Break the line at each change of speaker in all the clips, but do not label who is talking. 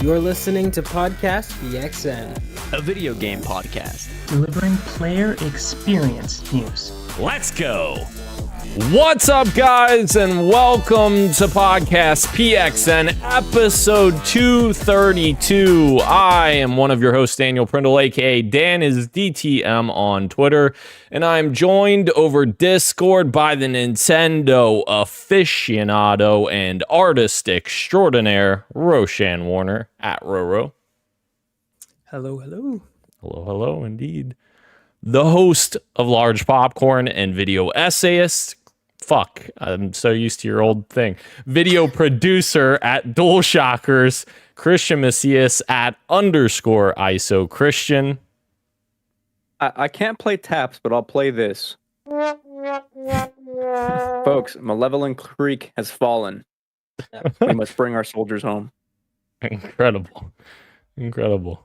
You're listening to Podcast PXN,
a video game podcast
delivering player experience news.
Let's go!
What's up, guys, and welcome to Podcast PXN, episode 232. I am one of your hosts, Daniel Prindle, aka Dan is DTM on Twitter, and I'm joined over Discord by the Nintendo aficionado and artist extraordinaire, Roshan Warner, at Roro.
Hello, hello.
Hello, hello, indeed. The host of Large Popcorn and video essayist. Fuck, I'm so used to your old thing. Video producer at DualShockers, Christian Macias at _ISO Christian.
I can't play taps, but I'll play this. Folks, Malevolent Creek has fallen. We must bring our soldiers home.
Incredible. Incredible.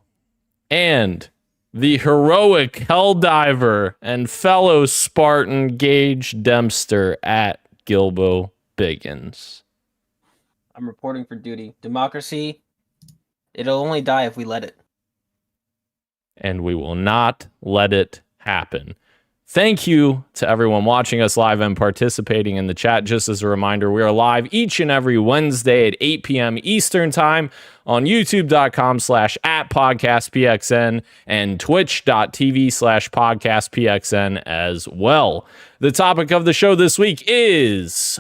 And the heroic Helldiver and fellow Spartan Gage Dempster at Gilbo Biggins.
I'm reporting for duty. Democracy, it'll only die if we let it.
And we will not let it happen. Thank you to everyone watching us live and participating in the chat. Just as a reminder, we are live each and every Wednesday at 8 p.m. Eastern Time on youtube.com/@podcastpxn and twitch.tv/podcastpxn as well. The topic of the show this week is,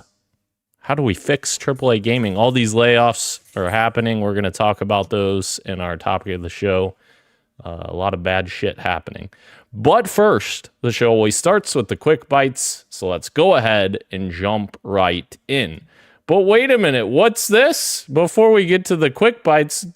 how do we fix AAA gaming? All these layoffs are happening. We're going to talk about those in our topic of the show. A lot of bad shit happening. But first, the show always starts with the quick bites, so let's go ahead and jump right in. But wait a minute, what's this? Before we get to the quick bites,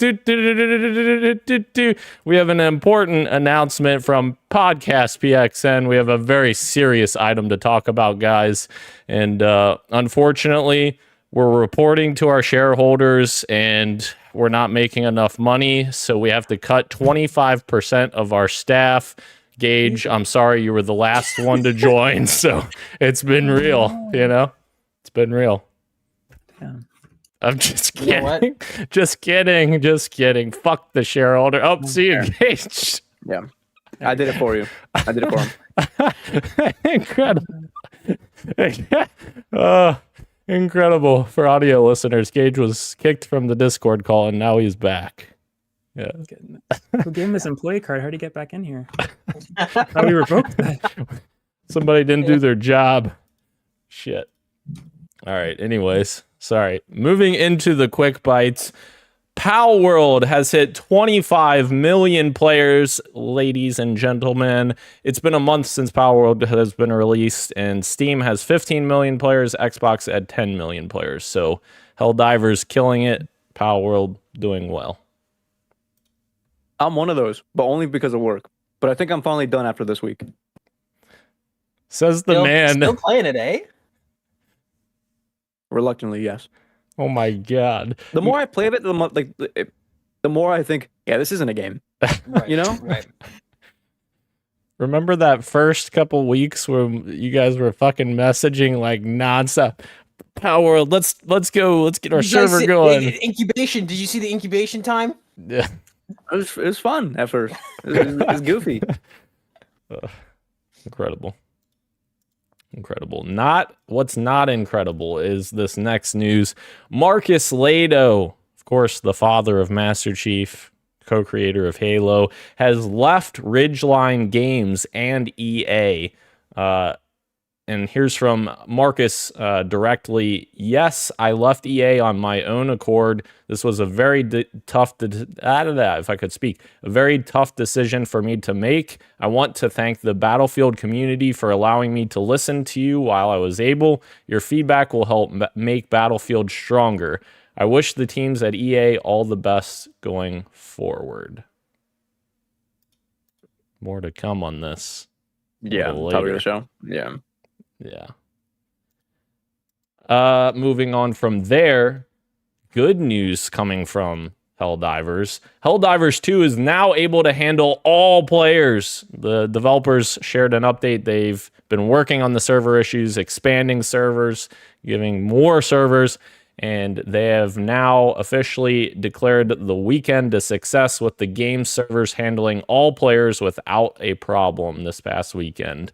we have an important announcement from Podcast PXN. We have a very serious item to talk about, guys. And unfortunately, we're reporting to our shareholders and we're not making enough money, so we have to cut 25% of our staff. Gage, I'm sorry, you were the last one to join, so it's been real, you know? It's been real.
Yeah.
I'm just kidding.
You know what?
Just kidding. Fuck the shareholder. Oh, see you, Gage.
Yeah. I did it for you. I did it for him.
Incredible. Incredible. For audio listeners, Gage was kicked from the Discord call, and now he's back. Yeah.
Who gave him his employee card? How did he get back in here? How we revoked that?
Somebody didn't do their job. Shit. All right. Anyways, sorry. Moving into the quick bites. Pal World has hit 25 million players, ladies and gentlemen. It's been a month since Pal World has been released, and Steam has 15 million players, Xbox at 10 million players. So Helldivers killing it, Pal World doing well.
I'm one of those, but only because of work. But I think I'm finally done after this week.
Says the man.
Still playing it, eh?
Reluctantly, yes.
Oh my god.
The more I play of it, the more I think, yeah, this isn't a game.
Right,
You know?
Right.
Remember that first couple weeks where you guys were fucking messaging like nonstop? Pal World, let's go, let's get our server going.
Incubation. Did you see the incubation time?
Yeah.
It was fun at first. It was goofy.
Incredible. What's not incredible is this next news. Marcus Lehto, of course, the father of Master Chief, co-creator of Halo, has left Ridgeline Games and EA. And here's from Marcus directly. Yes, I left EA on my own accord. This was a very tough, if I could speak, a very tough decision for me to make. I want to thank the Battlefield community for allowing me to listen to you while I was able. Your feedback will help make Battlefield stronger. I wish the teams at EA all the best going forward. More to come on this.
Yeah, top of the show. Yeah.
Yeah. Moving on from there, good news coming from Helldivers. Helldivers 2 is now able to handle all players. The developers shared an update. They've been working on the server issues, expanding servers, giving more servers, and they have now officially declared the weekend a success with the game servers handling all players without a problem this past weekend.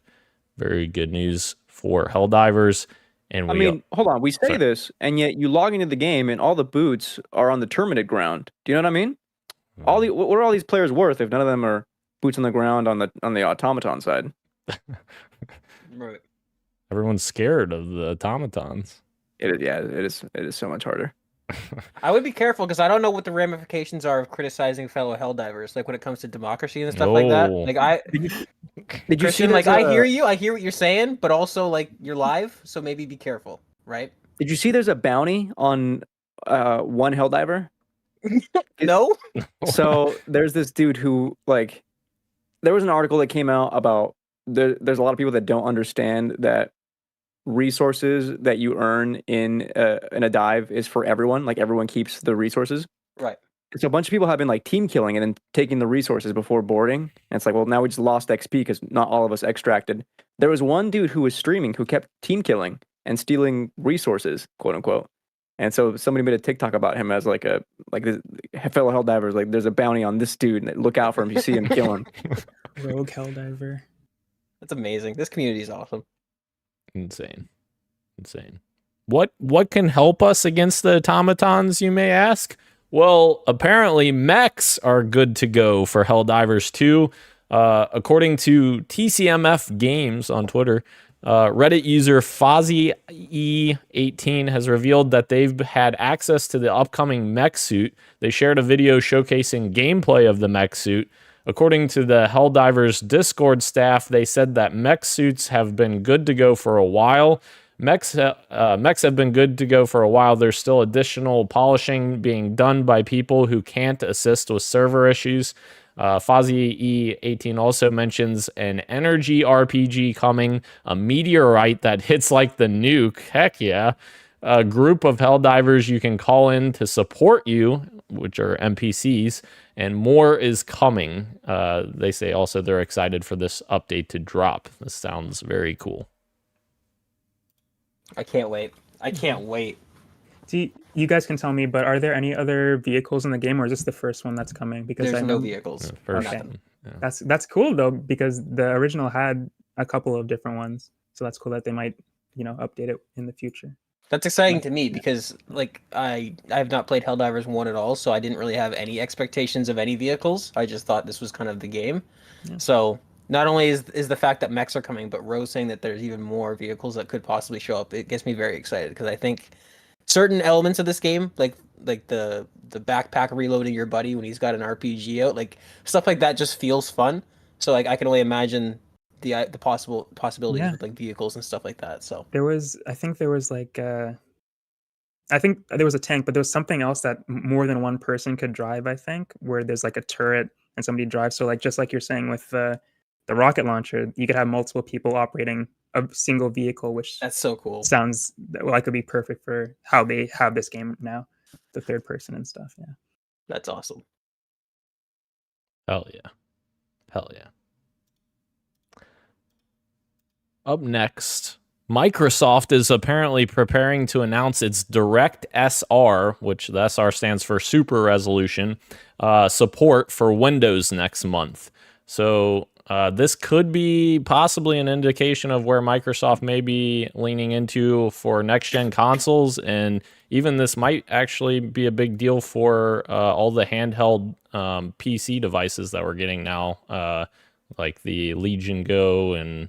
Very good news for Helldivers. And
hold on. We say this, and yet you log into the game, and all the boots are on the terminated ground. Do you know what I mean? What are all these players worth if none of them are boots on the ground on the automaton side?
Right.
Everyone's scared of the automatons.
It is so much harder.
I would be careful because I don't know what the ramifications are of criticizing fellow Helldivers, like when it comes to democracy and stuff like that. Like
Did you
Christian,
see
like I hear you, I hear what you're saying, but also like you're live, so maybe be careful, right?
Did you see there's a bounty on one Helldiver?
No.
So there's this dude who there was an article that came out about there's a lot of people that don't understand that resources that you earn in a dive is for everyone. Like everyone keeps the resources.
Right.
So a bunch of people have been like team killing and then taking the resources before boarding. And it's like, well, now we just lost XP because not all of us extracted. There was one dude who was streaming who kept team killing and stealing resources, quote unquote. And so somebody made a TikTok about him as like this fellow Helldivers, like there's a bounty on this dude and look out for him if you see him kill him.
Rogue Helldiver.
That's amazing. This community is awesome.
Insane. What can help us against the automatons, you may ask? Well, apparently mechs are good to go for Helldivers 2. According to TCMF Games on Twitter, Reddit user FozzyE18 has revealed that they've had access to the upcoming mech suit. They shared a video showcasing gameplay of the mech suit. According to the Helldivers Discord staff, they said that mech suits have been good to go for a while. Mechs have been good to go for a while. There's still additional polishing being done by people who can't assist with server issues. Fozzy E18 also mentions an energy RPG coming, a meteorite that hits like the nuke. Heck yeah. A group of Helldivers you can call in to support you, which are NPCs, and more is coming. They say also they're excited for this update to drop. This sounds very cool.
I can't wait.
See, you guys can tell me, but are there any other vehicles in the game, or is this the first one that's coming? Because
There's
I
no
know
vehicles.
First
Okay.
one, yeah.
that's cool though, because the original had a couple of different ones, so that's cool that they might update it in the future.
That's exciting to me because like I have not played Helldivers 1 at all, so I didn't really have any expectations of any vehicles. I just thought this was kind of the game.
Yeah.
So not only is the fact that mechs are coming, but Rose saying that there's even more vehicles that could possibly show up, it gets me very excited because I think certain elements of this game, like the backpack reloading your buddy when he's got an RPG out, like stuff like that just feels fun. So like I can only imagine the possibilities
Yeah.
with like vehicles and stuff like that. So
I think there was a tank, but there was something else that more than one person could drive, I think, where there's like a turret and somebody drives. So like just like you're saying with the rocket launcher, you could have multiple people operating a single vehicle, which
that's so cool.
sounds like it'd be perfect for how they have this game now, the third person and stuff. Yeah,
That's awesome.
Hell yeah. Up next, Microsoft is apparently preparing to announce its DirectSR, which the SR stands for Super Resolution, support for Windows next month. So this could be possibly an indication of where Microsoft may be leaning into for next-gen consoles, and even this might actually be a big deal for all the handheld PC devices that we're getting now, like the Legion Go and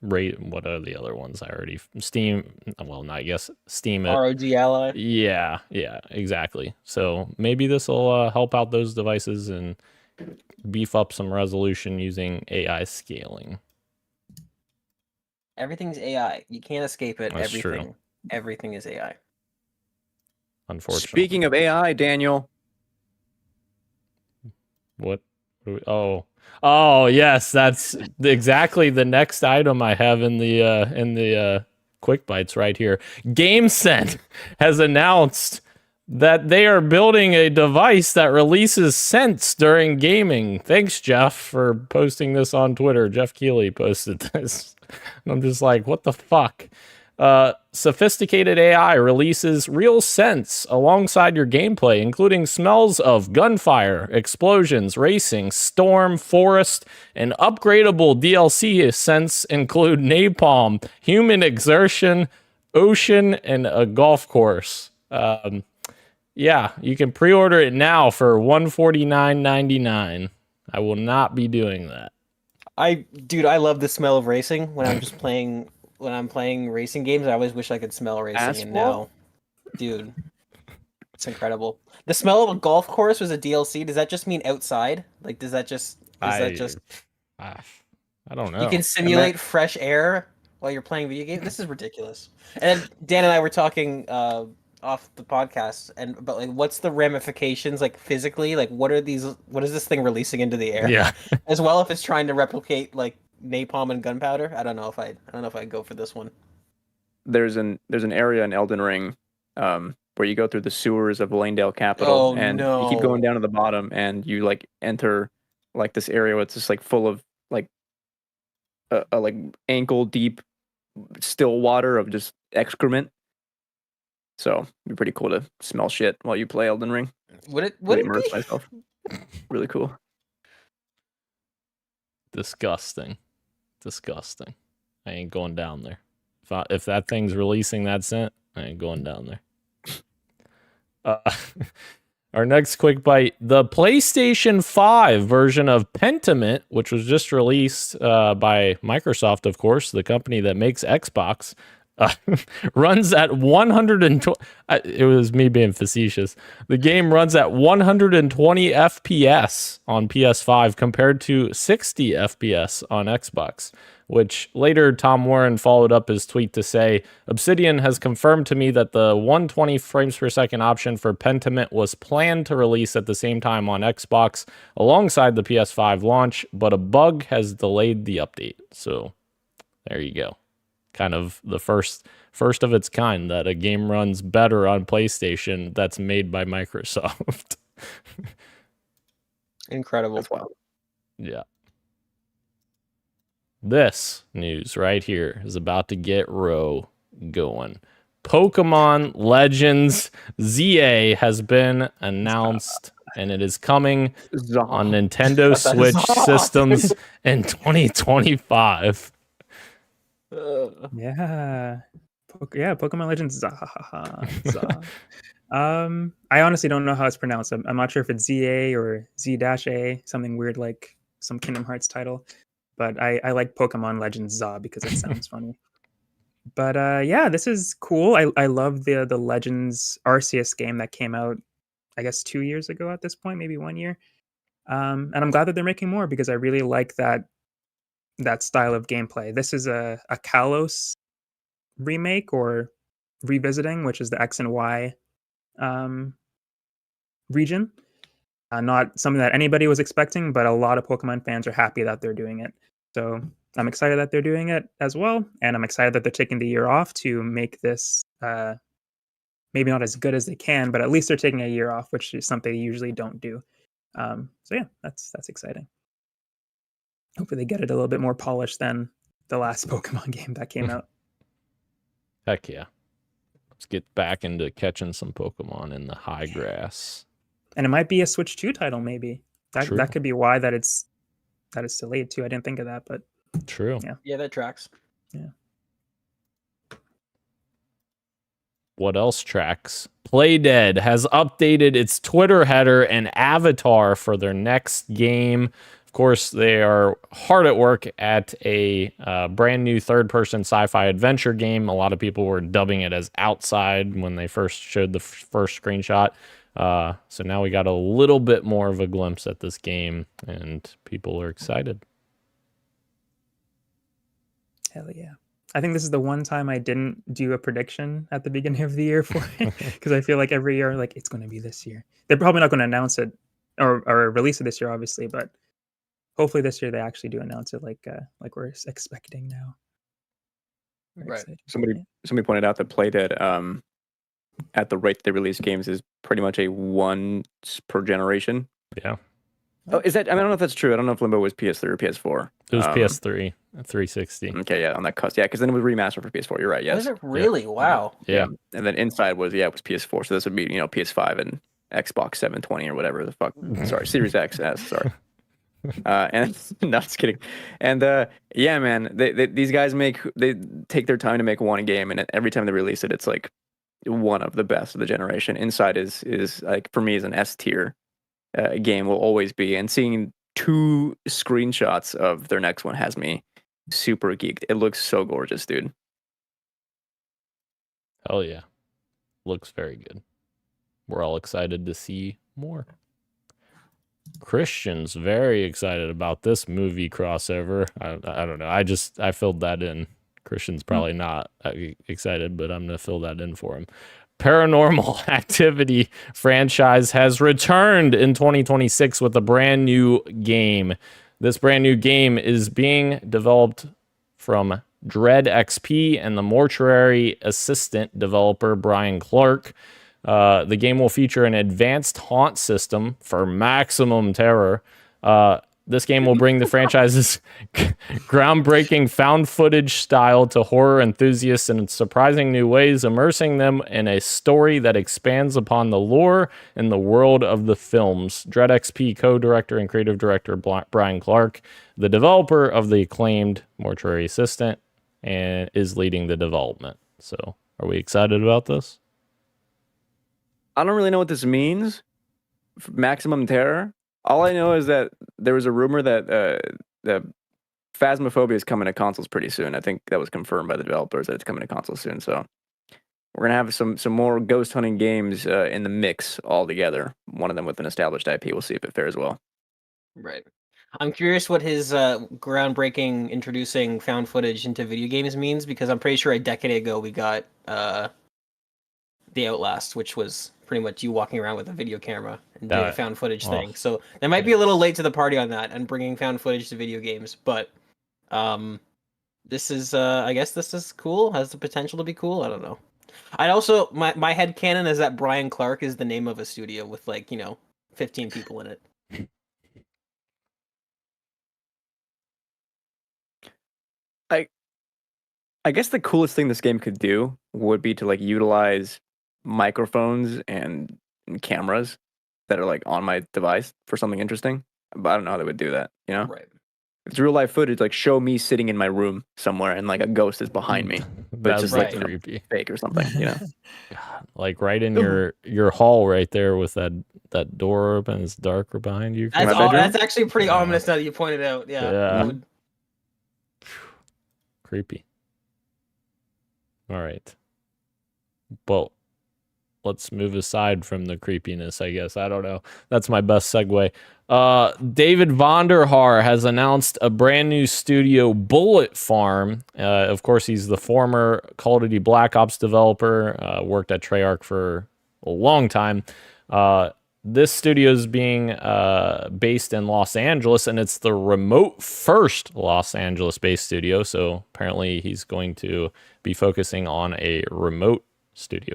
what are the other ones? Steam. Well, I guess Steam.
ROG Ally.
Yeah, exactly. So maybe this will help out those devices and beef up some resolution using AI scaling.
Everything's AI. You can't escape it.
That's true.
Everything is AI.
Unfortunately.
Speaking of AI, Daniel.
What? Oh, yes, that's exactly the next item I have in the quick bites right here. GameSense has announced that they are building a device that releases scents during gaming. Thanks, Jeff, for posting this on Twitter. Jeff Keighley posted this. And I'm just like, what the fuck? Sophisticated AI releases real sense alongside your gameplay, including smells of gunfire, explosions, racing, storm, forest, and upgradable DLC scents include napalm, human exertion, ocean, and a golf course. Yeah, you can pre-order it now for $149.99. I will not be doing that.
Dude, I love the smell of racing when I'm just playing. When I'm playing racing games, I always wish I could smell racing, and now, dude, it's incredible. The smell of a golf course was a DLC. Does that just mean outside? Like, does that just?
I don't know.
You can simulate fresh air while you're playing video games. This is ridiculous. And Dan and I were talking off the podcast, but like, what's the ramifications like physically? Like, what is this thing releasing into the air?
Yeah.
As well, if it's trying to replicate like napalm and gunpowder, I don't know if I'd go for this one.
There's an area in Elden Ring where you go through the sewers of Lanedale Capital, you keep going down to the bottom, and you like enter like this area where it's just like full of like like ankle deep still water of just excrement. So it'd be pretty cool to smell shit while you play Elden Ring.
Would it
immerse
be?
myself? Really cool.
Disgusting. I ain't going down there. If that thing's releasing that scent, I ain't going down there. Our next quick bite: the PlayStation 5 version of Pentiment, which was just released by Microsoft, of course, the company that makes Xbox, runs at 120. It was me being facetious. The game runs at 120 FPS on PS5 compared to 60 FPS on Xbox, which later Tom Warren followed up his tweet to say, Obsidian has confirmed to me that the 120 frames per second option for Pentiment was planned to release at the same time on Xbox alongside the PS5 launch, but a bug has delayed the update. So there you go. Kind of the first of its kind that a game runs better on PlayStation that's made by Microsoft.
Incredible.
That's wild.
Yeah. This news right here is about to get Ro going. Pokemon Legends ZA has been announced, and it is coming on Nintendo Switch systems in 2025.
Yeah, Pokemon Legends. I honestly don't know how it's pronounced. I'm not sure if it's ZA or Z-A, something weird like some Kingdom Hearts title. But I like Pokemon Legends ZA because it sounds funny. But yeah, this is cool. I love the Legends Arceus game that came out, I guess 2 years ago at this point, maybe 1 year. And I'm glad that they're making more because I really like that style of gameplay. This is a Kalos remake or revisiting, which is the X and Y region. Not something that anybody was expecting, but a lot of Pokemon fans are happy that they're doing it. So I'm excited that they're doing it as well, and I'm excited that they're taking the year off to make this maybe not as good as they can, but at least they're taking a year off, which is something they usually don't do. So yeah, that's exciting. Hopefully they get it a little bit more polished than the last Pokemon game that came out.
Heck yeah. Let's get back into catching some Pokemon in the high grass.
And it might be a Switch 2 title, maybe.
True.
That could be why that it's delayed too. I didn't think of that, but
true.
Yeah, that tracks.
Yeah.
What else tracks? Playdead has updated its Twitter header and avatar for their next game. Of course, they are hard at work at a brand new third-person sci-fi adventure game. A lot of people were dubbing it as Outside when they first showed the first screenshot. So now we got a little bit more of a glimpse at this game, and people are excited.
Hell yeah. I think this is the one time I didn't do a prediction at the beginning of the year for it, because I feel like every year, like, it's going to be this year. They're probably not going to announce it or release it this year, obviously, but hopefully this year they actually do announce it like we're expecting now.
Right.
Excited.
Somebody pointed out that Playdead, at the rate they release games, is pretty much a once per generation.
Yeah.
Oh, is that? I don't know if that's true. I don't know if Limbo was PS3 or PS4.
It was PS3, 360.
Okay, yeah, on that cusp. Yeah, because then it was remastered for PS4. You're right. Yes.
Was it really? Wow.
Yeah.
And then Inside was it was PS4. So this would be PS5 and Xbox 720 or whatever the fuck. Sorry, Series XS. Sorry. And no, just kidding. And yeah, man, these guys they take their time to make one game, and every time they release it, it's like one of the best of the generation. Inside is like for me is an S tier game, will always be. And seeing 2 screenshots of their next one has me super geeked. It looks so gorgeous, dude.
Hell yeah. Looks very good. We're all excited to see more. Christian's very excited about this movie crossover. I don't know. I filled that in. Christian's probably not excited, but I'm going to fill that in for him. Paranormal Activity franchise has returned in 2026 with a brand new game. This brand new game is being developed from Dread XP and the Mortuary Assistant developer Brian Clark. The game will feature an advanced haunt system for maximum terror. This game will bring the franchise's groundbreaking found footage style to horror enthusiasts in surprising new ways, immersing them in a story that expands upon the lore and the world of the films. Dread XP co-director and creative director Brian Clark, the developer of the acclaimed Mortuary Assistant, and is leading the development. So, are we excited about this?
I don't really know what this means. Maximum terror. All I know is that there was a rumor that the Phasmophobia is coming to consoles pretty soon. I think that was confirmed by the developers that it's coming to consoles soon. So we're gonna have some more ghost hunting games in the mix all together. One of them with an established IP. We'll see if it fares well.
Right. I'm curious what his groundbreaking introducing found footage into video games means, because I'm pretty sure a decade ago we got The Outlast, which was pretty much you walking around with a video camera and doing a found footage thing. So they might be a little late to the party on that and bringing found footage to video games, but this is I guess this is cool, has the potential to be cool. I don't know. I'd also my headcanon is that Brian Clark is the name of a studio with 15 people in it.
I guess the coolest thing this game could do would be to utilize microphones and cameras that are on my device for something interesting. But I don't know how they would do that,
Right.
If it's real life footage, show me sitting in my room somewhere and a ghost is behind me. But it's just
creepy.
Fake or something,
Like right in your hall right there with that door open, it's darker behind you.
That's actually pretty ominous now that you pointed out. Yeah.
Creepy. All right. Well, let's move aside from the creepiness, I guess. I don't know. That's my best segue. David Vonderhaar has announced a brand new studio, Bullet Farm. Of course, he's the former Call of Duty Black Ops developer, worked at Treyarch for a long time. This studio is being based in Los Angeles, and it's the remote first Los Angeles-based studio. So apparently he's going to be focusing on a remote studio.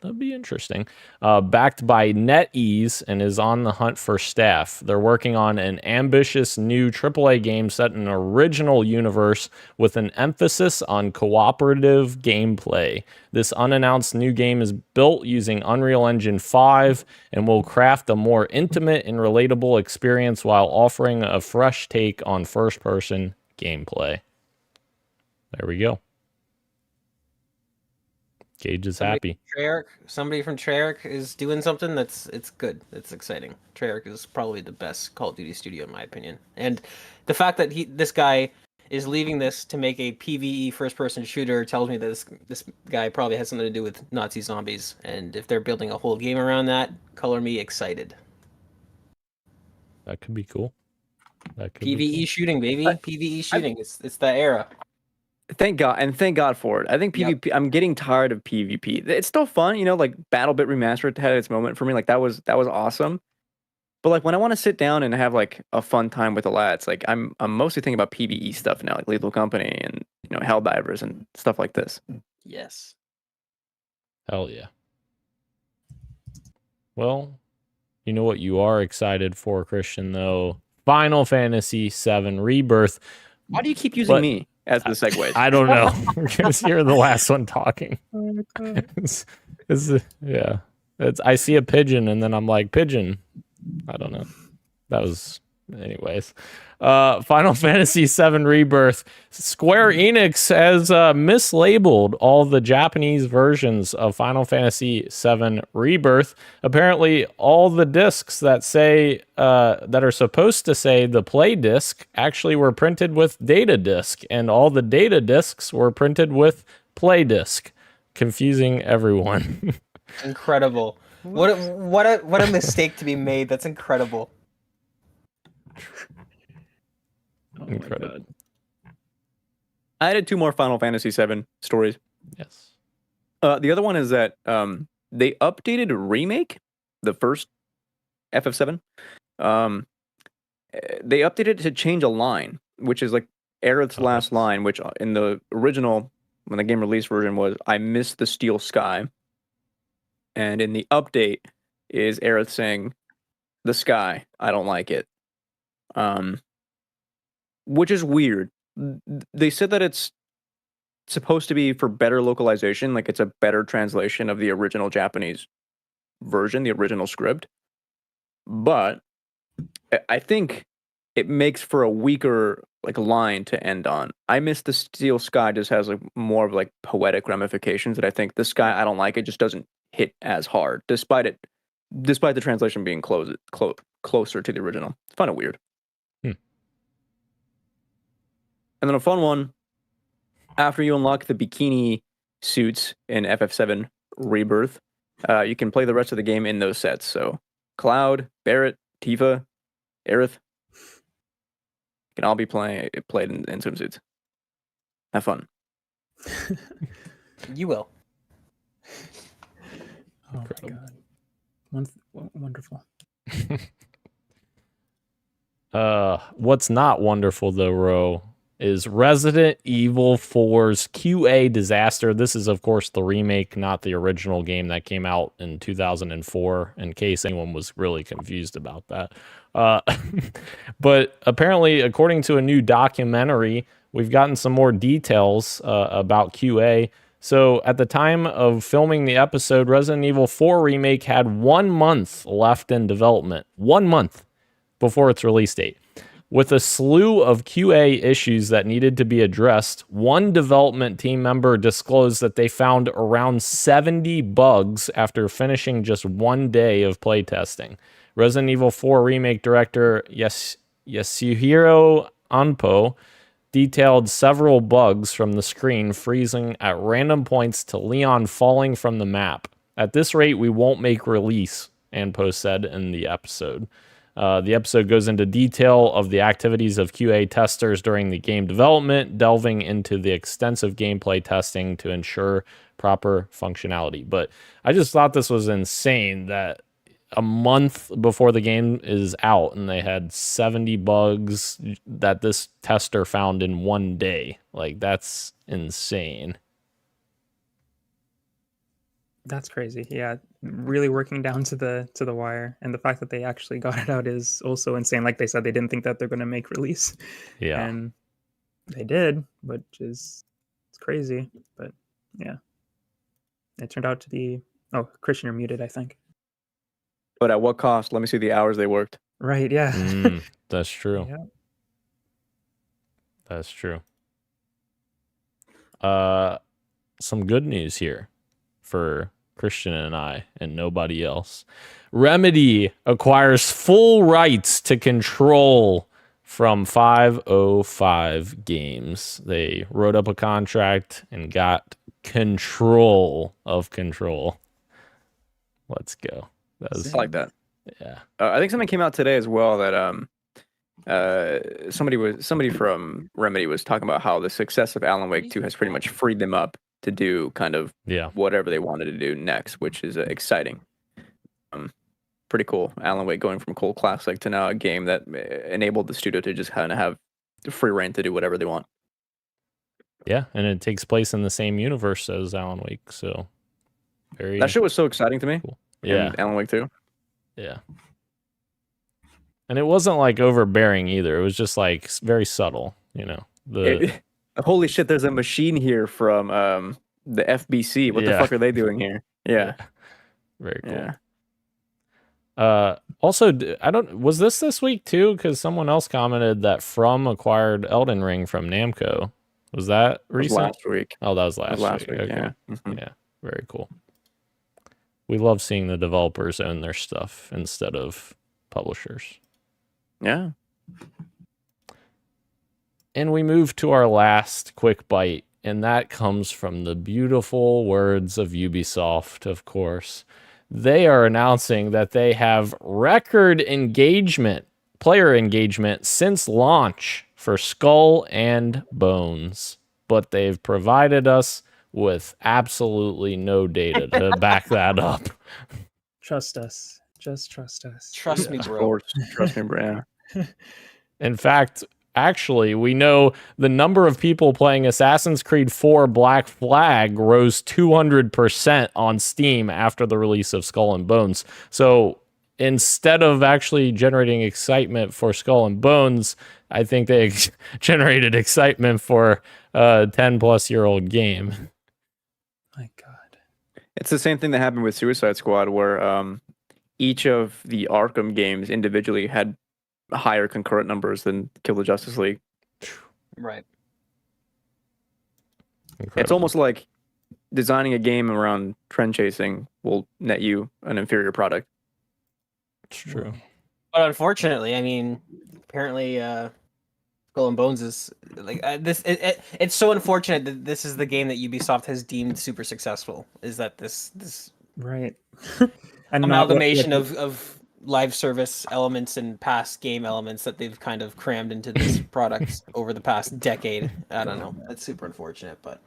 That'd be interesting. Backed by NetEase and is on the hunt for staff. They're working on an ambitious new AAA game set in an original universe with an emphasis on cooperative gameplay. This unannounced new game is built using Unreal Engine 5 and will craft a more intimate and relatable experience while offering a fresh take on first-person gameplay. There we go. Gage is happy.
Somebody from Treyarch is doing something it's good. It's exciting. Treyarch is probably the best Call of Duty studio in my opinion. And the fact that this guy is leaving this to make a PvE first-person shooter tells me that this guy probably has something to do with Nazi zombies. And if they're building a whole game around that, color me excited.
That could be cool.
PvE shooting, baby. PvE shooting. It's that era.
Thank God for it. I think PvP. Yep. I'm getting tired of PvP. It's still fun, BattleBit Remastered had its moment for me. That was awesome. But when I want to sit down and have a fun time with the lads, I'm mostly thinking about PvE stuff now, like Lethal Company and Helldivers and stuff like this.
Yes.
Hell yeah. Well, You know what you are excited for, Christian, though? Final Fantasy VII Rebirth.
Why do you keep using me as the segue?
I don't know, because you're the last one talking. Yeah. I see a pigeon, and then I'm like, pigeon. I don't know. That was... Anyways. Final Fantasy VII Rebirth. Square Enix has mislabeled all the Japanese versions of Final Fantasy VII Rebirth. Apparently, all the discs that say that are supposed to say the play disc actually were printed with data disc, and all the data discs were printed with play disc, confusing everyone.
Incredible. What a mistake to be made. That's incredible.
Oh
Incredible.
my God. I added 2 more Final Fantasy VII stories.
Yes.
The other one is that they updated Remake, the first FF7. They updated it to change a line, which is like Aerith's last line, which in the original, when the game release version was, I miss the steel sky. And in the update is Aerith saying, the sky, I don't like it. Which is weird. They said that it's supposed to be for better localization, like it's a better translation of the original Japanese version, the original script. But I think it makes for a weaker like line to end on. I miss the steel sky just has like more of like poetic ramifications that I think the sky, I don't like it, just doesn't hit as hard, despite the translation being closer to the original. It's kind of weird. And then a fun one, after you unlock the bikini suits in FF7 Rebirth, you can play the rest of the game in those sets. So Cloud, Barrett, Tifa, Aerith can all be played in swimsuits. Have fun.
You will.
Oh my God. Wonderful.
What's not wonderful though, Ro, is Resident Evil 4's QA disaster. This is, of course, the remake, not the original game that came out in 2004, in case anyone was really confused about that. But apparently, according to a new documentary, we've gotten some more details about QA. So at the time of filming the episode, Resident Evil 4 Remake had 1 month left in development. 1 month before its release date. With a slew of QA issues that needed to be addressed, one development team member disclosed that they found around 70 bugs after finishing just 1 day of playtesting. Resident Evil 4 Remake director Yasuhiro Anpo detailed several bugs from the screen freezing at random points to Leon falling from the map. At this rate, we won't make release, Anpo said in the episode. The episode goes into detail of the activities of QA testers during the game development, delving into the extensive gameplay testing to ensure proper functionality. But I just thought this was insane that a month before the game is out and they had 70 bugs that this tester found in 1 day. Like, that's insane.
That's crazy. Yeah, really working down to the wire, and the fact that they actually got it out is also insane. Like they said, they didn't think that they're going to make release,
Yeah,
and they did, which is it's crazy. But yeah, it turned out to be. Oh, Christian, you're muted, I think.
But at what cost? Let me see the hours they worked.
Right? Yeah.
That's true.
Yeah.
That's true. Some good news here for Christian and I and nobody else. Remedy acquires full rights to Control from 505 Games. They wrote up a contract and got control of Control. Let's go. That was,
I like that.
yeah.
I think something came out today as well that somebody from Remedy was talking about how the success of Alan Wake 2 has pretty much freed them up to do kind of whatever they wanted to do next, which is exciting. Pretty cool. Alan Wake going from cold classic to now a game that enabled the studio to just kind of have free reign to do whatever they want.
Yeah, and it takes place in the same universe as Alan Wake, so
that shit was so exciting to me.
Cool. Yeah,
Alan Wake 2.
Yeah. And it wasn't like overbearing either. It was just like very subtle, you know.
Holy shit, there's a machine here from the FBC. What the fuck are they doing here? Yeah.
Very cool.
Yeah.
Also, was this week too? Because someone else commented that From acquired Elden Ring from Namco. Was that recent?
Last week.
Oh, that was last week. Okay.
Yeah. Mm-hmm.
Yeah, very cool. We love seeing the developers own their stuff instead of publishers.
Yeah.
And we move to our last quick bite, and that comes from the beautiful words of Ubisoft, of course. They are announcing that they have record player engagement since launch for Skull and Bones, but they've provided us with absolutely no data to back that up.
Trust us. Just trust us.
Trust me,
Of
bro.
course. Trust me, bro. Yeah.
In fact, actually, we know the number of people playing Assassin's Creed 4 Black Flag rose 200% on Steam after the release of Skull and Bones. So instead of actually generating excitement for Skull and Bones, I think they generated excitement for a 10-plus-year-old game.
My God.
It's the same thing that happened with Suicide Squad, where each of the Arkham games individually had higher concurrent numbers than Kill the Justice League.
Right.
Incredible.
It's almost like designing a game around trend chasing will net you an inferior product.
It's true.
But unfortunately, I mean, apparently, Skull and Bones is like it's so unfortunate that this is the game that Ubisoft has deemed super successful. Is that this
Right. And not what-
amalgamation of live service elements and past game elements that they've kind of crammed into this product over the past decade. I don't know. That's super unfortunate, but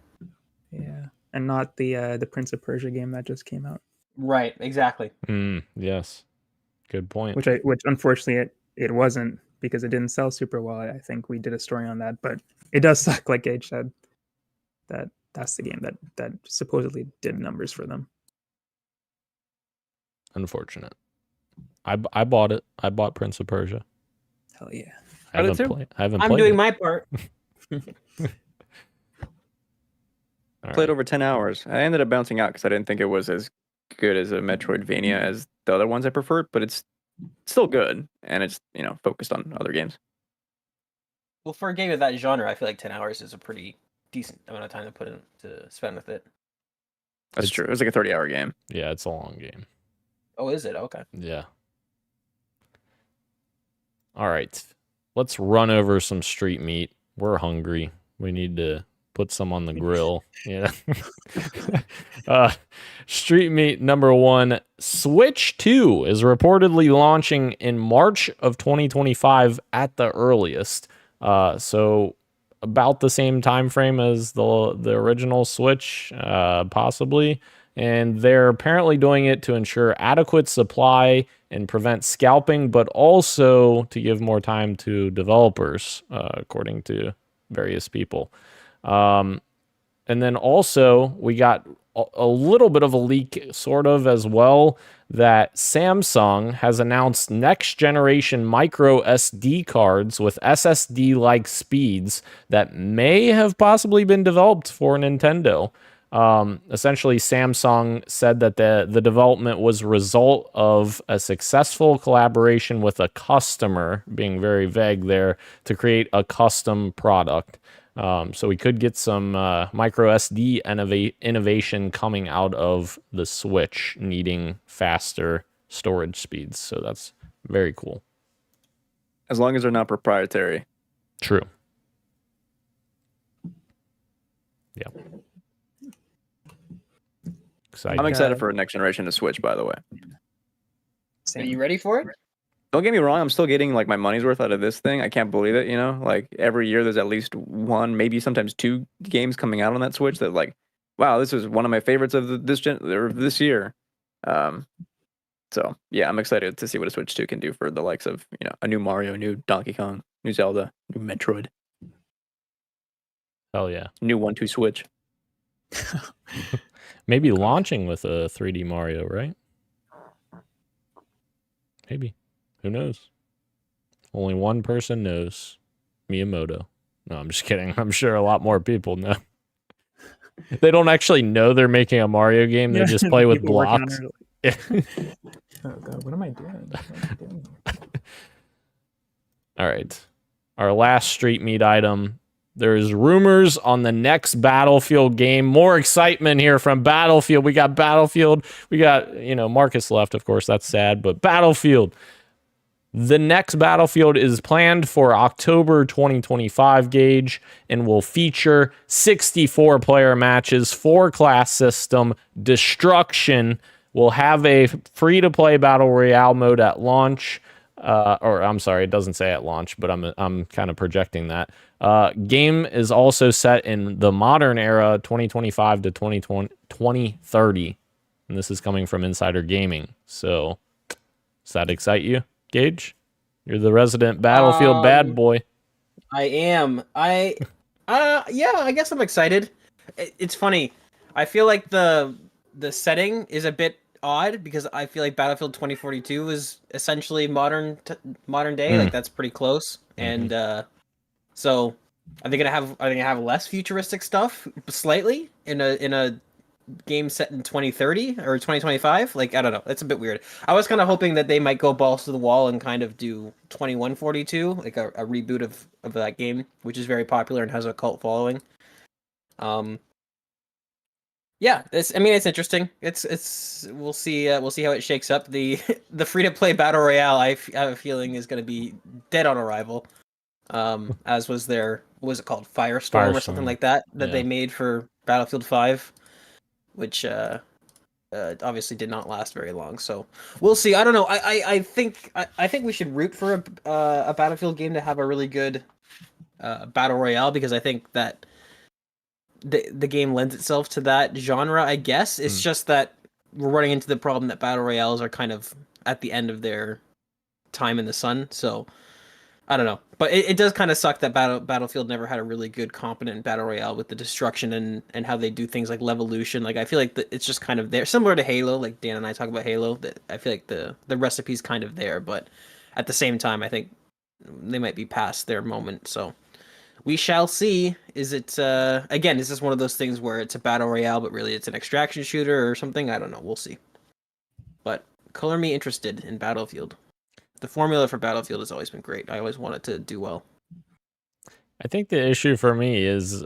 Yeah. And not the Prince of Persia game that just came out.
right, exactly.
Yes. Good point.
Which unfortunately it wasn't, because it didn't sell super well. I think we did a story on that, but it does suck, like Gage said, that's the game that supposedly did numbers for them.
Unfortunate. I bought it. I bought Prince of Persia.
Hell yeah.
I
did
haven't
too.
played. I haven't
I'm
played
doing
it.
my part.
All
Played
right.
over 10 hours. I ended up bouncing out because I didn't think it was as good as a Metroidvania as the other ones I preferred, but it's still good, and it's, focused on other games.
Well, for a game of that genre, I feel like 10 hours is a pretty decent amount of time to spend with it.
That's true. It was like a 30-hour game.
Yeah, it's a long game.
Oh, is it? Okay.
Yeah. All right. Let's run over some street meat. We're hungry. We need to put some on the grill. Yeah. Street meat number 1. Switch 2 is reportedly launching in March of 2025 at the earliest. So about the same time frame as the original Switch, possibly. And they're apparently doing it to ensure adequate supply and prevent scalping, but also to give more time to developers, according to various people. And then also we got a little bit of a leak, sort of, as well, that Samsung has announced next generation micro SD cards with SSD-like speeds that may have possibly been developed for Nintendo. Essentially, Samsung said that the development was a result of a successful collaboration with a customer, being very vague there, to create a custom product. So we could get some micro SD innovation coming out of the Switch, needing faster storage speeds. So that's very cool.
As long as they're not proprietary.
True. Yeah. Exciting.
I'm excited for next generation to Switch, by the way.
Are you ready for it?
Don't get me wrong, I'm still getting like my money's worth out of this thing. I can't believe it, like every year there's at least one, maybe sometimes two games coming out on that Switch that, like, wow, this is one of my favorites of this year. So yeah, I'm excited to see what a Switch 2 can do for the likes of, a new Mario, new Donkey Kong, new Zelda, new Metroid,
Hell yeah.
new 1-2 Switch.
Maybe launching with a 3D Mario, right? Maybe. Who knows? Only one person knows. Miyamoto. No, I'm just kidding. I'm sure a lot more people know. They don't actually know they're making a Mario game. They just play with
people working on
blocks.
it are like, oh god, what am I doing?
All right. Our last street meat item. There's rumors on the next Battlefield game. More excitement here from Battlefield. We got Battlefield. We got, Marcus left, of course. That's sad, but Battlefield. The next Battlefield is planned for October 2025, Gage, and will feature 64-player matches, 4-class system, destruction. Will have a free-to-play Battle Royale mode at launch. I'm sorry, it doesn't say at launch, but I'm kind of projecting that. Game is also set in the modern era, 2025 to 2030. And this is coming from Insider Gaming. So, does that excite you, Gage? You're the resident Battlefield bad boy.
I am. Yeah, I guess I'm excited. It's funny. I feel like the setting is a bit odd because I feel like Battlefield 2042 is essentially modern day. Like that's pretty close. And so are they gonna have less futuristic stuff slightly in a game set in 2030 or 2025? Like I don't know. It's a bit weird. I was kind of hoping that they might go balls to the wall and kind of do 2142, like a reboot of that game, which is very popular and has a cult following. Yeah, it's interesting. It's we'll see how it shakes up. The free to play battle royale I have a feeling is going to be dead on arrival. As was their, what was it called, Firestorm or something like that they made for Battlefield 5, which obviously did not last very long. So we'll see. I don't know. I think we should root for a Battlefield game to have a really good battle royale, because I think that the game lends itself to that genre, I guess. It's just that we're running into the problem that battle royales are kind of at the end of their time in the sun. So I don't know, but it does kind of suck that Battlefield never had a really good, competent battle royale with the destruction and how they do things like Levolution. Like I feel like it's just kind of there, similar to Halo. Like Dan and I talk about Halo. That I feel like the recipe's kind of there, but at the same time, I think they might be past their moment. So we shall see. Is it again? Is this one of those things where it's a battle royale, but really it's an extraction shooter or something? I don't know. We'll see. But color me interested in Battlefield. The formula for Battlefield has always been great. I always want it to do well.
I think the issue for me is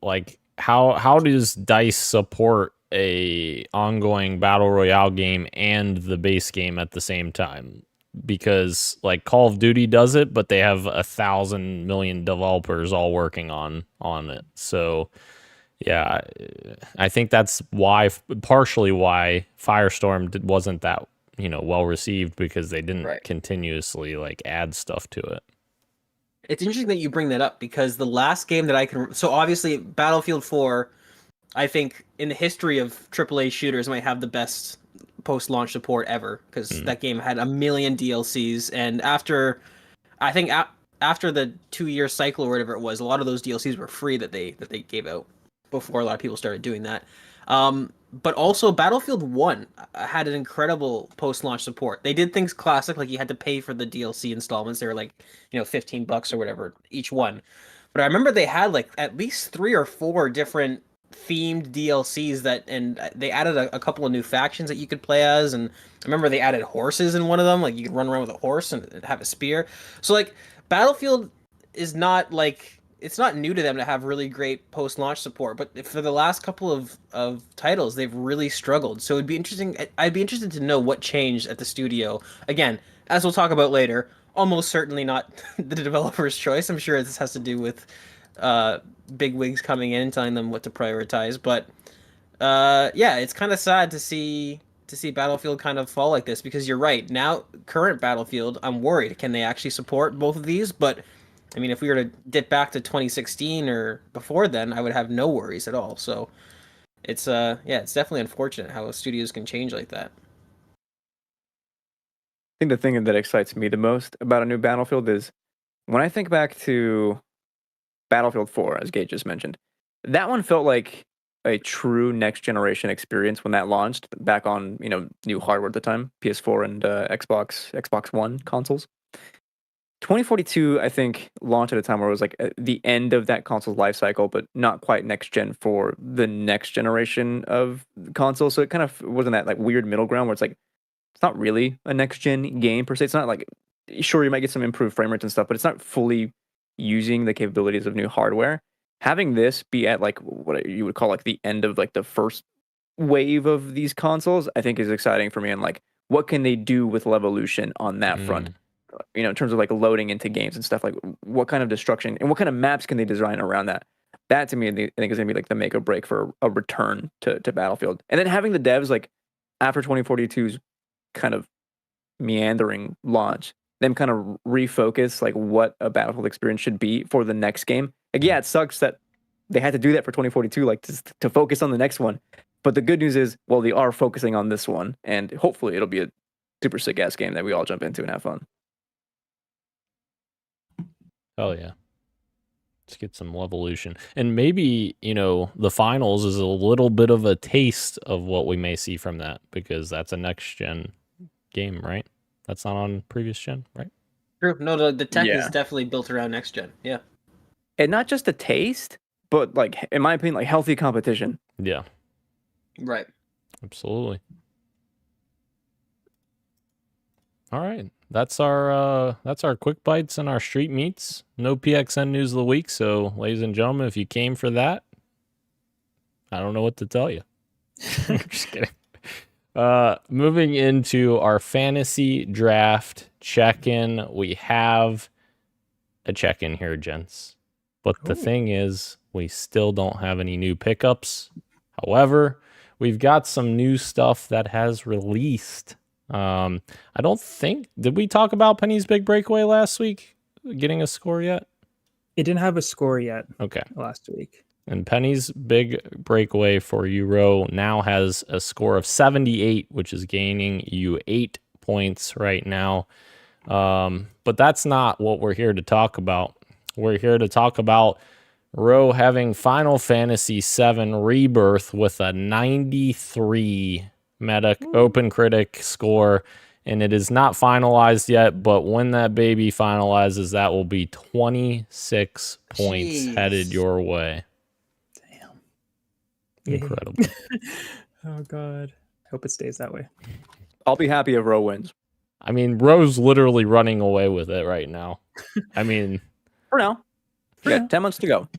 like how does DICE support a ongoing battle royale game and the base game at the same time? Because like Call of Duty does it, but they have 1,000 million developers all working on it. So yeah, I think that's partially why Firestorm wasn't that well received, because they didn't continuously like add stuff to it.
It's interesting that you bring that up, because the last game that I can... So obviously Battlefield 4, I think in the history of AAA shooters, might have the best post-launch support ever, because that game had 1 million DLCs, and after the 2-year cycle or whatever it was, a lot of those DLCs were free that they gave out before a lot of people started doing that. But also Battlefield 1 had an incredible post-launch support. They did things classic, like you had to pay for the DLC installments. They were like, $15 or whatever each one. But I remember they had like at least 3 or 4 different themed DLCs and they added a couple of new factions that you could play as. And I remember they added horses in one of them, like you could run around with a horse and have a spear. So like Battlefield is not like... It's not new to them to have really great post-launch support, but for the last couple of titles, they've really struggled. So it'd be interesting. I'd be interested to know what changed at the studio. Again, as we'll talk about later, almost certainly not the developer's choice. I'm sure this has to do with big wigs coming in, telling them what to prioritize. But yeah, it's kind of sad to see Battlefield kind of fall like this, because you're right. Now, current Battlefield, I'm worried. Can they actually support both of these? But I mean, if we were to dip back to 2016 or before then, I would have no worries at all. So it's it's definitely unfortunate how studios can change like that.
I think the thing that excites me the most about a new Battlefield is when I think back to Battlefield 4, as Gage just mentioned, that one felt like a true next generation experience when that launched back on, new hardware at the time, PS4 and Xbox One consoles. 2042, I think, launched at a time where it was like the end of that console's life cycle, but not quite next gen for the next generation of consoles. So it kind of wasn't that like weird middle ground where it's like, it's not really a next gen game per se. It's not like, sure, you might get some improved frame rates and stuff, but it's not fully using the capabilities of new hardware. Having this be at like what you would call like the end of like the first wave of these consoles, I think is exciting for me. And like, what can they do with Levolution on that front? In terms of like loading into games and stuff, like what kind of destruction and what kind of maps can they design around that? That to me, I think is gonna be like the make or break for a return to Battlefield. And then having the devs like after 2042's kind of meandering launch, them kind of refocus like what a Battlefield experience should be for the next game. Like, yeah, it sucks that they had to do that for 2042, like to focus on the next one. But the good news is, well, they are focusing on this one, and hopefully it'll be a super sick ass game that we all jump into and have fun.
Oh yeah. Let's get some Levolution. And maybe, the finals is a little bit of a taste of what we may see from that, because that's a next gen game, right? That's not on previous gen, right?
True. No, the tech
Yeah.
is definitely built around next gen. Yeah.
And not just a taste, but like in my opinion, like healthy competition.
Yeah,
Right.
absolutely. All right. That's our quick bites and our street meets. No PXN news of the week, so ladies and gentlemen, if you came for that, I don't know what to tell you. Just kidding. Moving into our fantasy draft check-in, we have a check-in here, gents. But the thing is, we still don't have any new pickups. However, we've got some new stuff that has released. I don't think, did we talk about Penny's big breakaway last week? Getting a score yet?
It didn't have a score yet
Okay.
last week.
And Penny's big breakaway for Euro now has a score of 78, which is gaining you 8 points right now. But that's not what we're here to talk about. We're here to talk about Rowe having Final Fantasy VII Rebirth with a 93 Meta Open Critic score, and it is not finalized yet, but when that baby finalizes, that will be 26 points
Jeez.
headed your way.
Damn.
Incredible.
Oh god. I hope it stays that way.
I'll be happy if Rowe wins.
I mean, Rowe's literally running away with it right now. I mean,
For now. We got 10 months to go.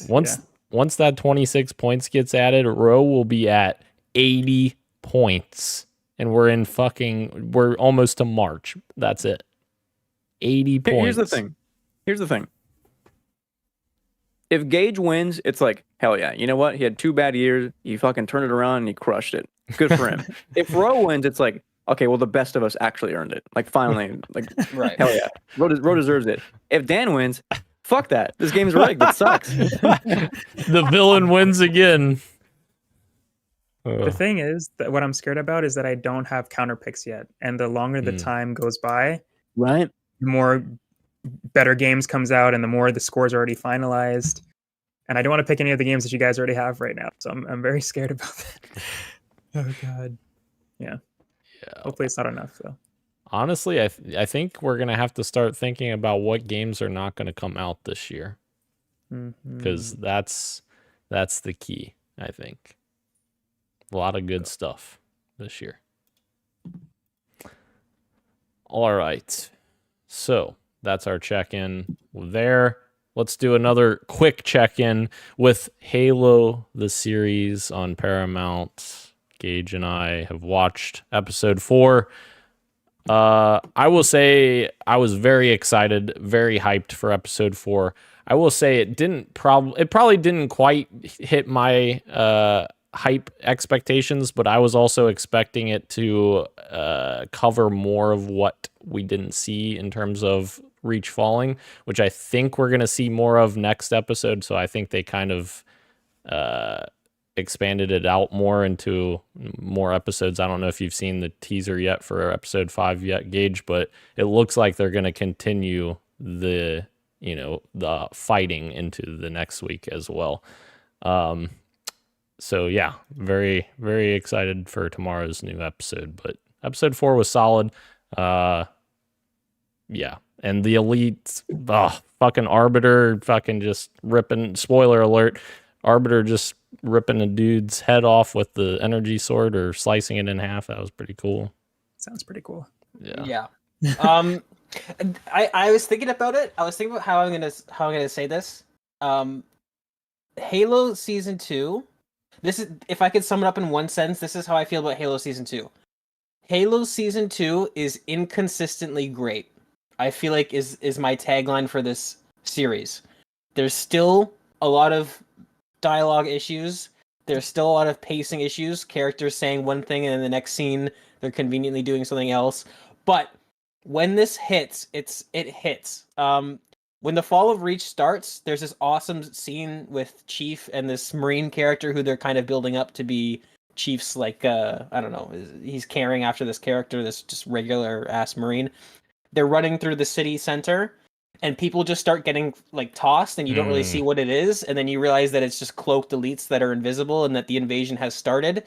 once that 26 points gets added, Rowe will be at 80 points. And we're almost to March. That's it. 80 points.
Here's the thing. If Gage wins, it's like, hell yeah. You know what? He had 2 bad years. He fucking turned it around and he crushed it. Good for him. If Rowe wins, it's like, okay, well, the best of us actually earned it. Like, finally, like,
Right.
hell yeah. Rowe deserves it. If Dan wins, fuck that. This game's rigged. It sucks.
The villain wins again.
The thing is that what I'm scared about is that I don't have counter picks yet. And the longer the time goes by,
Right?
the more better games comes out and the more the score's already finalized. And I don't want to pick any of the games that you guys already have right now. So I'm very scared about that. Oh god. Yeah. Hopefully it's not enough though.
Honestly, I think we're gonna have to start thinking about what games are not gonna come out this year, because that's the key. I think a lot of good stuff this year. All right, so that's our check-in there. Let's do another quick check-in with Halo, the series on Paramount. Gage and I have watched episode 4. I will say I was very excited, very hyped for episode 4. I will say it probably didn't quite hit my hype expectations, but I was also expecting it to cover more of what we didn't see in terms of Reach falling, which I think we're going to see more of next episode. So I think they kind of expanded it out more into more episodes. I don't know if you've seen the teaser yet for episode 5 yet, Gage, but it looks like they're going to continue the fighting into the next week as well. So yeah, very, very excited for tomorrow's new episode, but episode 4 was solid. yeah. And the elites, fucking Arbiter, fucking just ripping, spoiler alert, Arbiter just ripping a dude's head off with the energy sword or slicing it in half. That was pretty cool.
Sounds pretty cool.
Yeah. I was thinking about it. I was thinking about how I'm gonna say this. Halo Season 2. This is, if I could sum it up in one sentence, this is how I feel about Halo Season 2. Halo Season 2 is inconsistently great. I feel like is my tagline for this series. There's still a lot of dialogue issues. There's still a lot of pacing issues. Characters saying one thing and in the next scene they're conveniently doing something else. But when this hits, it hits. When the Fall of Reach starts, there's this awesome scene with Chief and this Marine character who they're kind of building up to be Chief's, like, I don't know, he's carrying after this character, this just regular ass Marine. They're running through the city center, and people just start getting, like, tossed, and you don't really see what it is, and then you realize that it's just cloaked elites that are invisible and that the invasion has started.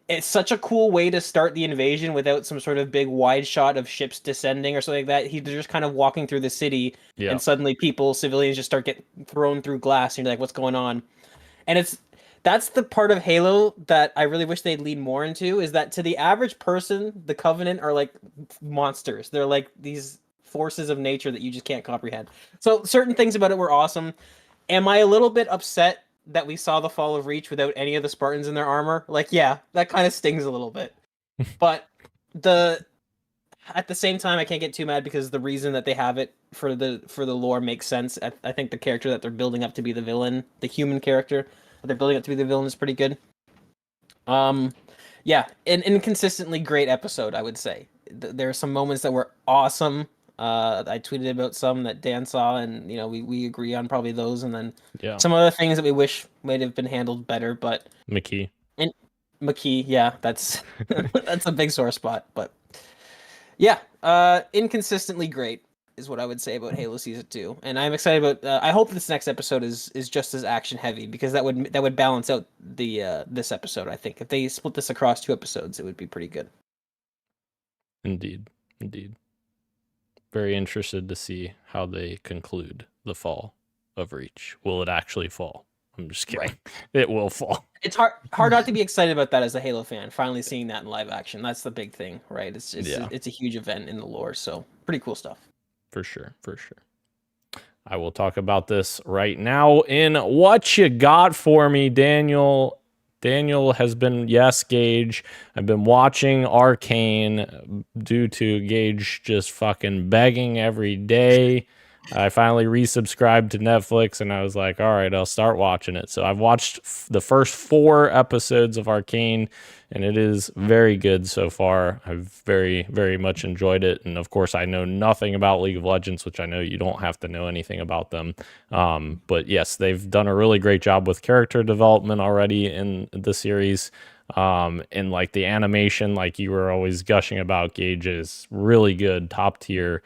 It's such a cool way to start the invasion without some sort of big wide shot of ships descending or something like that. They're just kind of walking through the city, and suddenly civilians just start getting thrown through glass, and you're like, what's going on? And that's the part of Halo that I really wish they'd lean more into, is that to the average person, the Covenant are like monsters. They're like these forces of nature that you just can't comprehend. So certain things about it were awesome. Am I a little bit upset that we saw the Fall of Reach without any of the Spartans in their armor? Like, yeah, that kind of stings a little bit. But at the same time, I can't get too mad because the reason that they have it for the lore makes sense. I think the character that they're building up to be the villain, the human character that they're building up to be the villain, is pretty good. Yeah, an inconsistently great episode, I would say. There are some moments that were awesome. I tweeted about some that Dan saw, and we agree on probably those, and then some other things that we wish might have been handled better. But
McKee,
yeah, that's that's a big sore spot. But yeah, inconsistently great is what I would say about Halo Season 2, and I'm excited about. I hope this next episode is just as action heavy, because that would balance out the this episode. I think if they split this across 2 episodes, it would be pretty good.
Indeed. Very interested to see how they conclude the Fall of Reach. Will it actually fall? I'm just kidding. Right. It will fall. It's
hard not to be excited about that as a Halo fan. Finally seeing that in live action. That's the big thing, right? It's a huge event in the lore, so pretty cool stuff.
For sure. I will talk about this right now in What You Got For Me, Daniel. Daniel has been, yes, Gage. I've been watching Arcane due to Gage just fucking begging every day. I finally resubscribed to Netflix, and I was like, all right, I'll start watching it. So I've watched the first 4 episodes of Arcane, and it is very good so far. I've very, very much enjoyed it. And of course, I know nothing about League of Legends, which I know you don't have to know anything about them. But yes, they've done a really great job with character development already in the series. And like the animation, like you were always gushing about, Gage, is really good, top tier.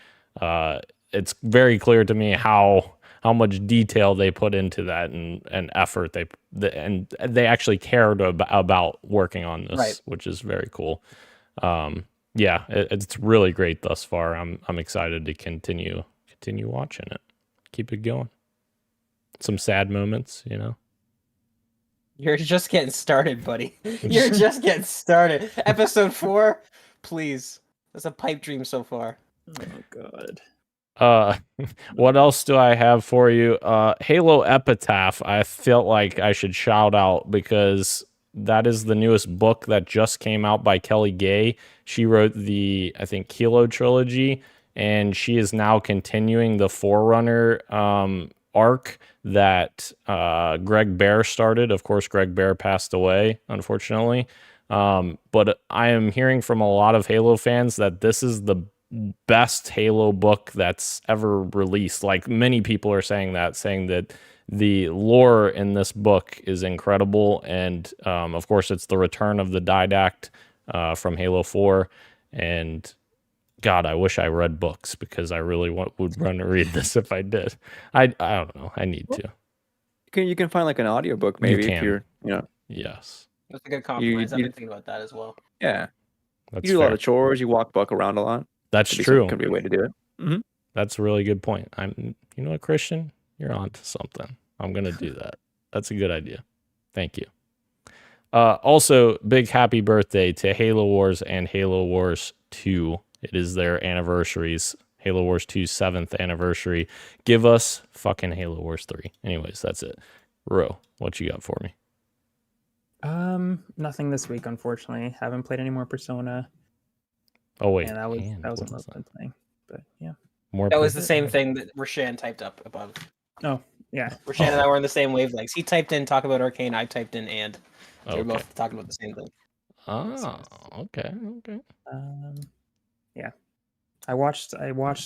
It's very clear to me how much detail they put into that and effort they actually cared about working on this, right, which is very cool. It's really great thus far. I'm excited to continue watching it. Keep it going. Some sad moments,
You're just getting started, buddy. You're just getting started. Episode 4, please. That's a pipe dream so far.
Oh God.
What else do I have for you? Halo Epitaph, I felt like I should shout out because that is the newest book that just came out by Kelly Gay. She wrote the, I think, Halo trilogy, and she is now continuing the Forerunner arc that Greg Bear started. Of course, Greg Bear passed away, unfortunately. But I am hearing from a lot of Halo fans that this is the best Halo book that's ever released. Like, many people are saying that the lore in this book is incredible. And of course, it's the return of the Didact from Halo 4. And God, I wish I read books because I really would run to read this if I did. I don't know. I need to.
You can find like an audiobook maybe if you're,
Yes.
That's a good compromise. I've been thinking about that as well.
Yeah.
That's
you do
fair.
a lot of chores. You walk book around a lot.
That's true.
Could be a way to do it. Mm-hmm.
That's a really good point. You know what, Christian? You're on to something. I'm going to do that. That's a good idea. Thank you. Also, big happy birthday to Halo Wars and Halo Wars 2. It is their anniversaries. Halo Wars 2's 7th anniversary. Give us fucking Halo Wars 3. Anyways, that's it. Ro, what you got for me?
Nothing this week, unfortunately. Haven't played any more Persona.
Oh, wait.
And that was what
what
I've
was
been playing. But yeah.
More
That was the same thing that Rashan typed up above.
Oh, yeah.
Rashan and I were in the same wavelengths. He typed in talk about Arcane. I typed in and. So we're both talking about the same thing.
Oh, okay.
Yeah. I watched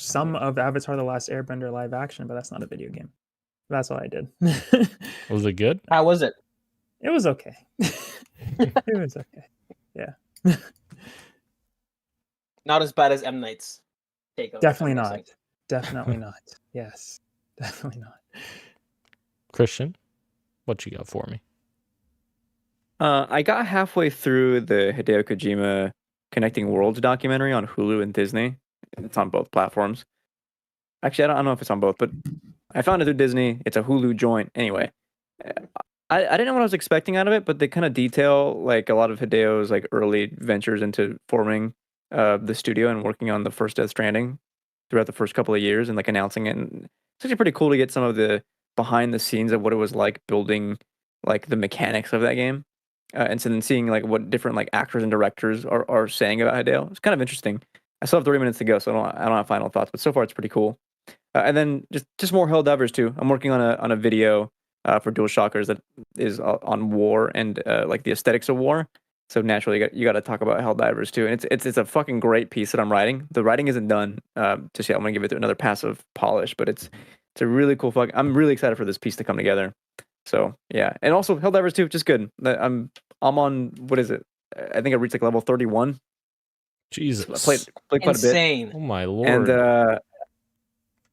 some of Avatar: The Last Airbender live action, but that's not a video game. That's all I did.
Was it good?
How was it?
It was okay. It was okay. Yeah.
Not as bad as M Night's takeover.
Definitely not. Definitely not. Yes. Definitely not.
Christian, what you got for me?
I got halfway through the Hideo Kojima Connecting Worlds documentary on Hulu and Disney. It's on both platforms. Actually, I don't know if it's on both, but I found it through Disney. It's a Hulu joint. Anyway, I didn't know what I was expecting out of it, but they kind of detail like a lot of Hideo's like early ventures into forming the studio and working on the first Death Stranding throughout the first couple of years and like announcing it. And it's actually pretty cool to get some of the behind the scenes of what it was like building like the mechanics of that game. And so then seeing like what different like actors and directors are saying about Hideo. It's kind of interesting. I still have 30 minutes to go, so I don't have final thoughts, but so far it's pretty cool. And then just more Helldivers too. I'm working on a video for Dual Shockers that is on war and like the aesthetics of war. So naturally you got to talk about Helldivers too. And it's a fucking great piece that I'm writing. The writing isn't done just yet. I'm gonna give it another pass of polish, but it's a really cool I'm really excited for this piece to come together. So yeah, and also Helldivers 2, just good. I'm on, what is it? I think I reached like level 31.
Jesus,
So I played quite
Insane.
a bit.
Oh my lord!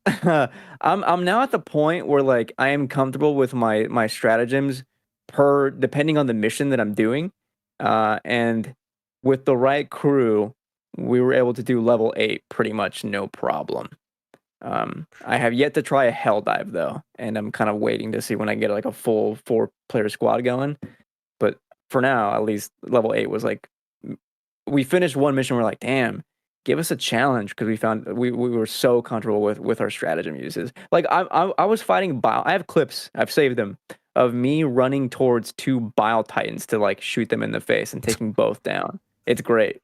And I'm now at the point where like I am comfortable with my stratagems depending on the mission that I'm doing, and with the right crew, we were able to do level 8 pretty much no problem. I have yet to try a hell dive though, and I'm kind of waiting to see when I get like a full 4-player squad going. But for now, at least level 8 was like, we finished one mission. We're like, damn, give us a challenge, because we found we were so comfortable with our stratagem uses. Like I was fighting bile. I have clips. I've saved them of me running towards 2 bile titans to like shoot them in the face and taking both down. It's great.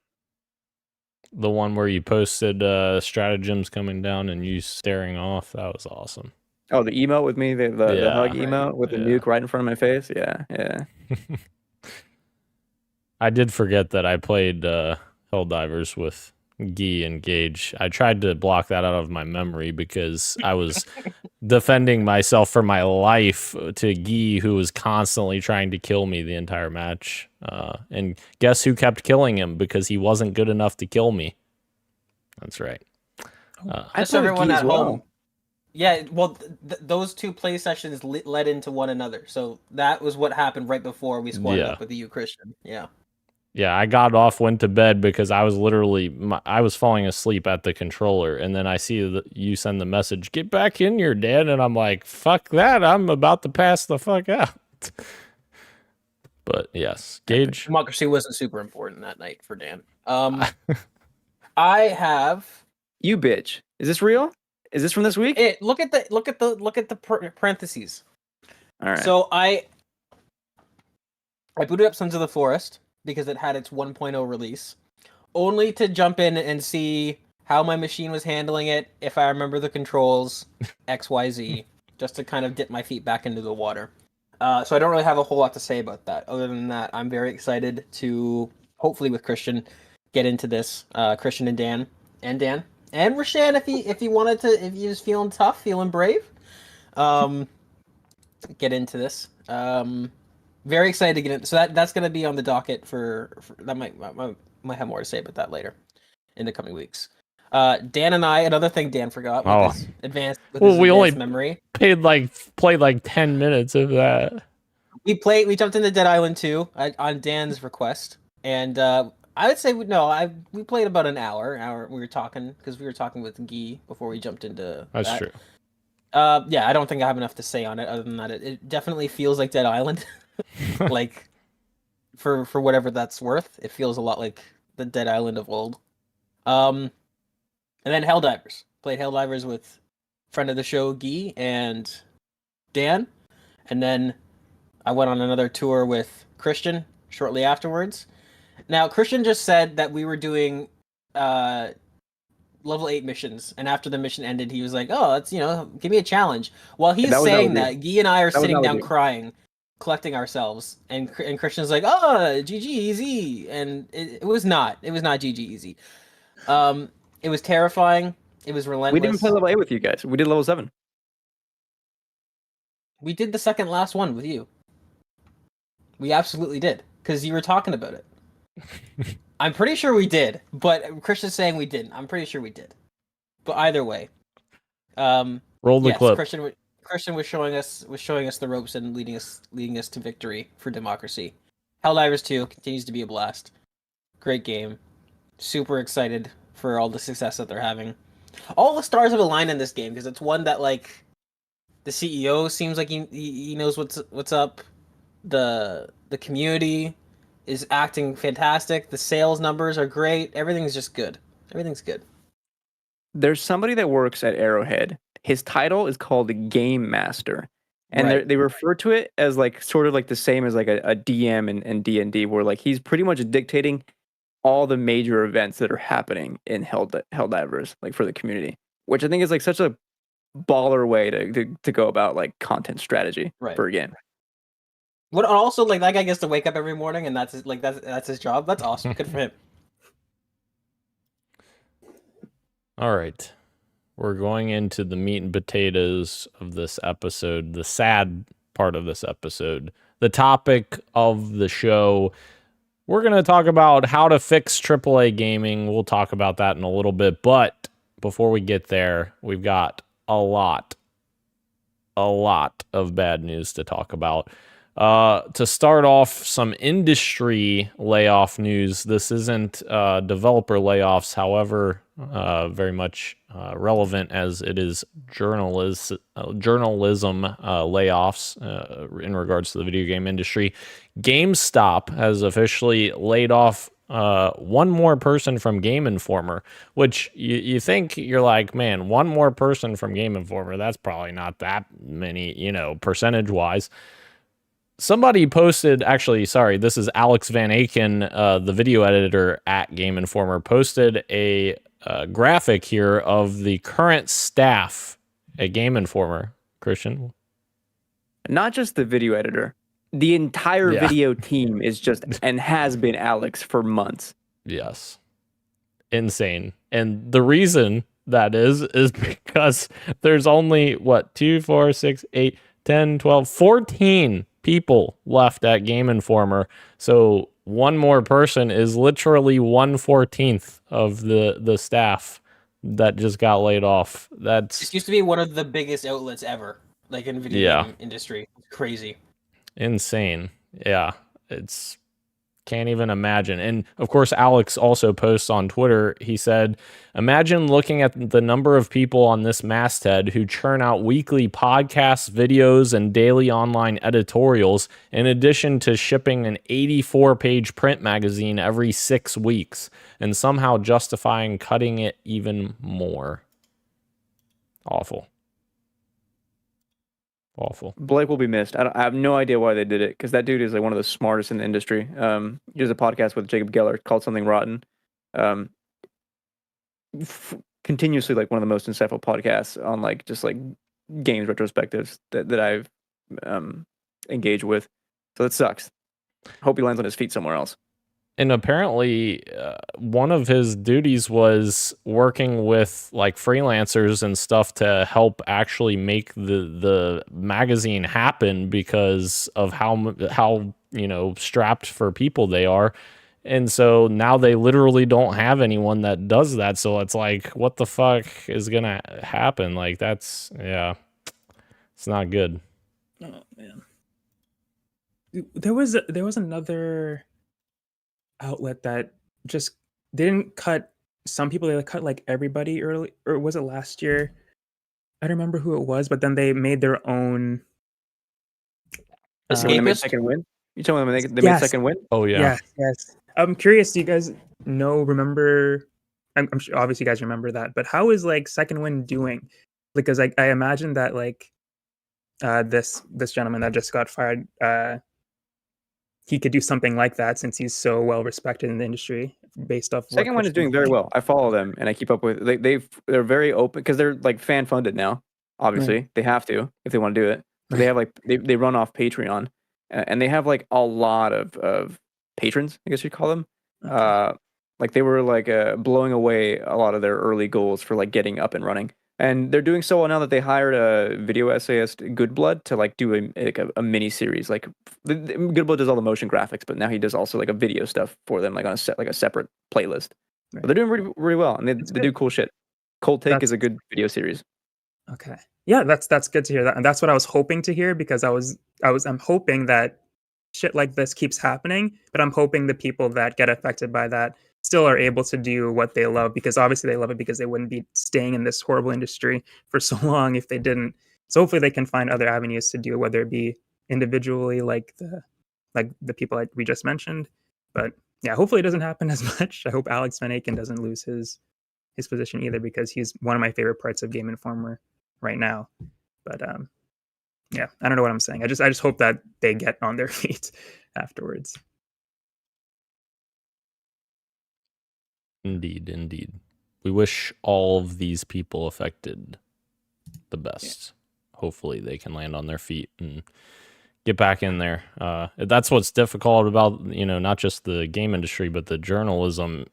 The one where you posted stratagems coming down and you staring off, that was awesome.
Oh, the emote with me, the hug
Right.
emote with the nuke right in front of my face. Yeah.
I did forget that I played Helldivers with Guy and Gage. I tried to block that out of my memory because I was defending myself for my life to Guy, who was constantly trying to kill me the entire match. And guess who kept killing him because he wasn't good enough to kill me? That's right.
Just everyone at home. Yeah, well, those 2 play sessions led into one another. So that was what happened right before we squared up with you, Christian. Yeah.
Yeah, I got off, went to bed because I was literally, I was falling asleep at the controller. And then I see you send the message, get back in here, Dad. And I'm like, fuck that. I'm about to pass the fuck out. But yes, Gage.
Democracy wasn't super important that night for Dan. I have.
You bitch. Is this real? Is this from this week?
Look at the parentheses.
All right.
So I booted up Sons of the Forest because it had its 1.0 release, only to jump in and see how my machine was handling it, if I remember the controls, XYZ, just to kind of dip my feet back into the water. So I don't really have a whole lot to say about that. Other than that, I'm very excited to, hopefully with Christian, get into this. Christian and Dan. And Rashan, if he wanted to, if he was feeling tough, feeling brave, get into this. Very excited to get in. So that's going to be on the docket for that might have more to say about that later in the coming weeks. Dan and I, another thing Dan forgot with his advanced memory.
Played like 10 minutes of that.
We jumped into Dead Island 2 on Dan's request, and I would say we played about an hour. We were talking because we were talking with Guy before we jumped into
That's
that.
true.
Yeah, I don't think I have enough to say on it other than that it definitely feels like Dead Island. Like for whatever that's worth, it feels a lot like the Dead Island of old. And then Helldivers. Played Helldivers with friend of the show Guy and Dan, and then I went on another tour with Christian shortly afterwards. Now Christian just said that we were doing level 8 missions, and after the mission ended he was like, oh, let's give me a challenge. While he's saying that, Guy and I are sitting down crying, collecting ourselves, and Christian's like, oh, GG easy, and it was not GG easy. It was terrifying, it was relentless.
We didn't play level 8 with you guys, we did level 7.
We did the second last one with you. We absolutely did, because you were talking about it. I'm pretty sure we did, but Christian's saying we didn't. I'm pretty sure we did. But either way,
Roll the clip.
Christian was showing us the ropes and leading us to victory for democracy. Helldivers 2 continues to be a blast. Great game. Super excited for all the success that they're having. All the stars have aligned in this game because it's one that like the CEO seems like he knows what's up. The community is acting fantastic. The sales numbers are great. Everything's just good. Everything's good.
There's somebody that works at Arrowhead. His title is called the Game Master, and they refer to it as like sort of like the same as like a DM and D&D, where like he's pretty much dictating all the major events that are happening in Helldivers, like for the community, which I think is like such a baller way to go about like content strategy for a game.
What also like that guy gets to wake up every morning and that's his job. That's awesome. Good for him.
All right. We're going into the meat and potatoes of this episode, the sad part of this episode, the topic of the show. We're going to talk about how to fix AAA gaming. We'll talk about that in a little bit, but before we get there, we've got a lot of bad news to talk about. To start off, some industry layoff news. This isn't developer layoffs, however, very much relevant as it is journalism layoffs in regards to the video game industry. GameStop has officially laid off one more person from Game Informer, which you think you're like, man, one more person from Game Informer, that's probably not that many, percentage-wise. Somebody posted, this is Alex Van Aken, the video editor at Game Informer, posted a graphic here of the current staff at Game Informer. Christian?
Not just the video editor. The entire video team is just, and has been Alex for months.
Yes. Insane. And the reason that is because there's only, 2, 4, 6, 8, 10, 12, 14 people left at Game Informer. So one more person is literally 1/14 of the staff that just got laid off.
This used to be one of the biggest outlets ever, like in video game industry. Crazy.
Insane. Yeah. It's can't even imagine. And of course, Alex also posts on Twitter. He said, imagine looking at the number of people on this masthead who churn out weekly podcasts, videos, and daily online editorials, in addition to shipping an 84-page print magazine every 6 weeks, and somehow justifying cutting it even more. Awful. Awful.
Blake will be missed. I have no idea why they did it, because that dude is like one of the smartest in the industry. He does a podcast with Jacob Geller called Something Rotten. Continuously like one of the most insightful podcasts on like just like games retrospectives that I've engaged with. So it sucks. Hope he lands on his feet somewhere else.
And apparently one of his duties was working with like freelancers and stuff to help actually make the magazine happen because of how strapped for people they are. And so now they literally don't have anyone that does that. So it's like, what the fuck is going to happen? Like it's not good.
Oh man. There was another outlet that just they didn't cut some people. They cut like everybody early, or was it last year? I don't remember who it was, but then they made their own.
When they made
Escapist?
second win? You telling me they made
Yes.
second win?
Oh yeah.
Yes. I'm curious. Do you guys remember? I'm sure obviously you guys remember that, but how is like Second Wind doing? Because I imagine that like this gentleman that just got fired, he could do something like that since he's so well respected in the industry based off.
Second one is doing very well. I follow them and I keep up with. They're very open because they're like fan funded now. Obviously, they have to if they want to do it. So they have like they run off Patreon, and they have like a lot of patrons. I guess you'd call them.
Okay.
Like they were like blowing away a lot of their early goals for like getting up and running. And they're doing so well now that they hired a video essayist, Goodblood, to like do a mini series. Like Goodblood does all the motion graphics, but now he does also like a video stuff for them, like on a separate playlist.
Right.
But they're doing really, really well, and they do cool shit. Cold Take is a good video series.
Okay. Yeah, that's good to hear that, and that's what I was hoping to hear because I'm hoping that shit like this keeps happening, but I'm hoping the people that get affected by that still are able to do what they love because obviously they love it because they wouldn't be staying in this horrible industry for so long if they didn't. So hopefully they can find other avenues to do it, whether it be individually like the people we just mentioned. But yeah, hopefully it doesn't happen as much. I hope Alex Van Aken doesn't lose his position either because he's one of my favorite parts of Game Informer right now. But yeah, I don't know what I'm saying. I just hope that they get on their feet afterwards.
Indeed. We wish all of these people affected the best. Yeah. Hopefully they can land on their feet and get back in there. That's what's difficult about, not just the game industry, but the journalism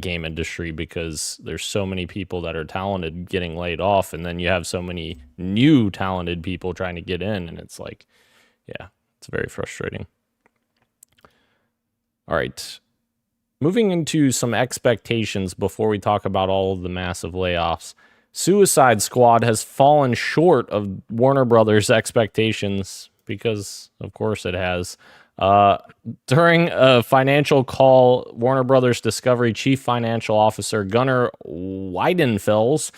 game industry, because there's so many people that are talented getting laid off, and then you have so many new talented people trying to get in, and it's like, yeah, it's very frustrating. All right. Moving into some expectations before we talk about all of the massive layoffs. Suicide Squad has fallen short of Warner Brothers' expectations because, of course, it has. During a financial call, Warner Brothers Discovery Chief Financial Officer Gunnar Weidenfels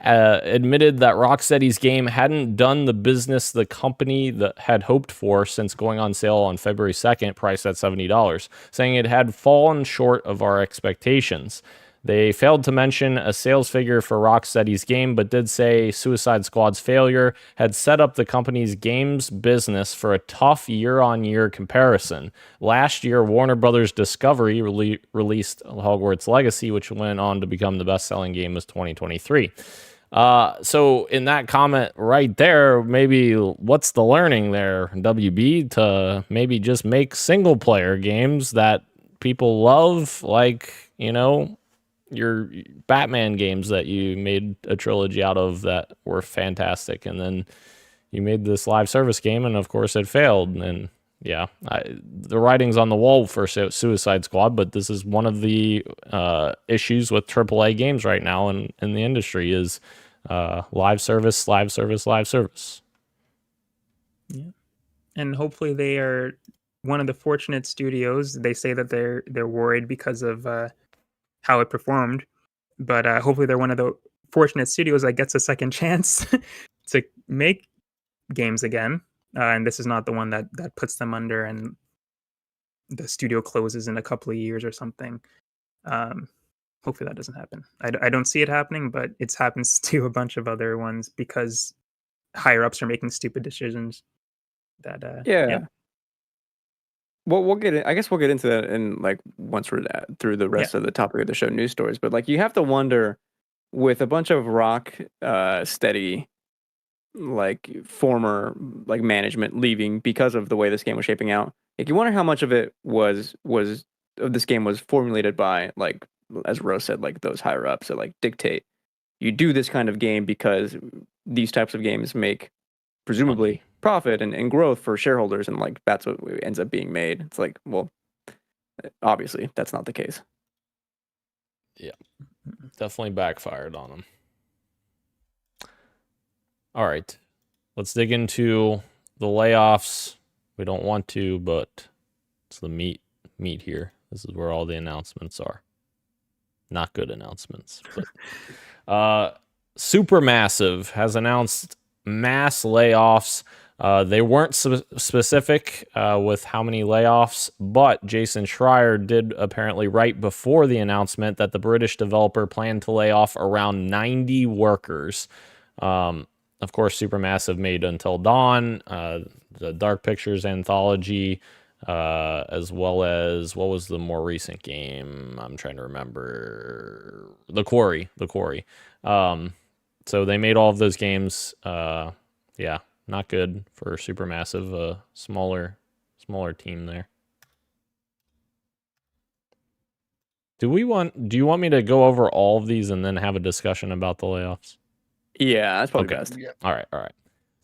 admitted that Rocksteady's game hadn't done the business the company that had hoped for since going on sale on February 2nd, priced at $70, saying it had fallen short of our expectations. They failed to mention a sales figure for Rocksteady's game, but did say Suicide Squad's failure had set up the company's games business for a tough year-on-year comparison. Last year, Warner Brothers Discovery released Hogwarts Legacy, which went on to become the best-selling game of 2023. So in that comment right there, maybe what's the learning there, WB, to maybe just make single-player games that people love, like, your Batman games that you made a trilogy out of that were fantastic, and then you made this live service game, and of course it failed. And yeah, the writing's on the wall for Suicide Squad, but this is one of the issues with AAA games right now in the industry is live service.
Yeah, and hopefully they are one of the fortunate studios. They say that they're worried because of how it performed, but hopefully they're one of the fortunate studios that gets a second chance to make games again, and this is not the one that puts them under and the studio closes in a couple of years or something. Hopefully that doesn't happen. I don't see it happening, but it happens to a bunch of other ones because higher ups are making stupid decisions that
yeah. Well, we'll get into that in like once we're through the rest of the topic of the show, news stories. But like you have to wonder, with a bunch of rock steady, like former like management leaving because of the way this game was shaping out. Like you wonder how much of it was of this game was formulated by, like, as Rose said, like those higher ups that like dictate you do this kind of game because these types of games make presumably profit and growth for shareholders, and like that's what ends up being made. It's like, well, obviously that's not the case.
Yeah, definitely backfired on them. All right, let's dig into the layoffs. We don't want to, but it's the meat here. This is where all the announcements are. not good announcements. But Supermassive has announced mass layoffs. They weren't specific with how many layoffs, but Jason Schreier did apparently write before the announcement that the British developer planned to lay off around 90 workers. Of course, Supermassive made Until Dawn, the Dark Pictures anthology, as well as, what was the more recent game? I'm trying to remember. The Quarry. So they made all of those games. Yeah, not good for Supermassive, a smaller team there. Do you want me to go over all of these and then have a discussion about the layoffs?
Yeah, that's probably
Okay.
best.
Yeah.
All right.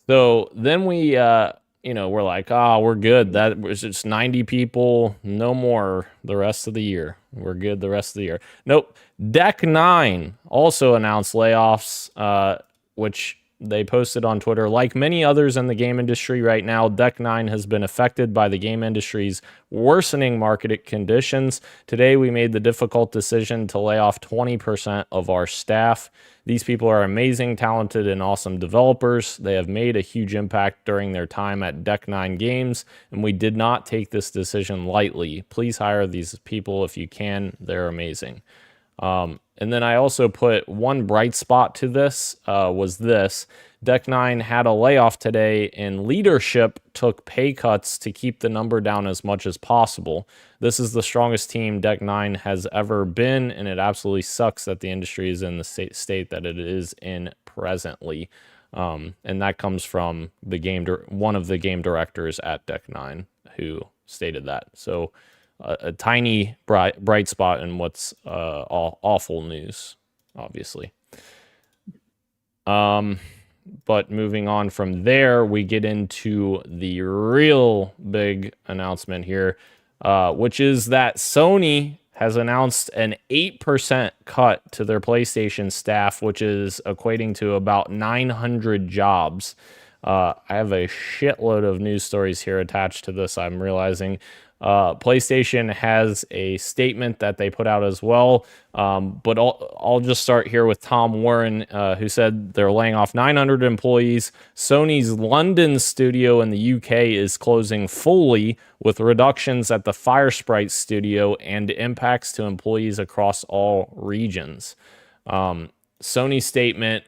So then we, we're like, we're good. That was just 90 people, no more the rest of the year. We're good the rest of the year. Nope. Deck 9 also announced layoffs, which they posted on Twitter. Like many others in the game industry right now, Deck 9 has been affected by the game industry's worsening market conditions. Today, we made the difficult decision to lay off 20% of our staff. These people are amazing, talented, and awesome developers. They have made a huge impact during their time at Deck 9 Games, and we did not take this decision lightly. Please hire these people if you can. They're amazing. And then I also put one bright spot to this, was this. Deck 9 had a layoff today, and leadership took pay cuts to keep the number down as much as possible. This is the strongest team Deck 9 has ever been, and it absolutely sucks that the industry is in the state that it is in presently. And that comes from one of the game directors at Deck 9 who stated that. So a tiny bright spot in what's awful news, obviously. But moving on from there, we get into the real big announcement here, which is that Sony has announced an 8% cut to their PlayStation staff, which is equating to about 900 jobs. I have a shitload of news stories here attached to this, I'm realizing. PlayStation has a statement that they put out as well, but I'll just start here with Tom Warren, who said they're laying off 900 employees. Sony's London studio in the UK is closing fully, with reductions at the Firesprite studio and impacts to employees across all regions. Sony's statement,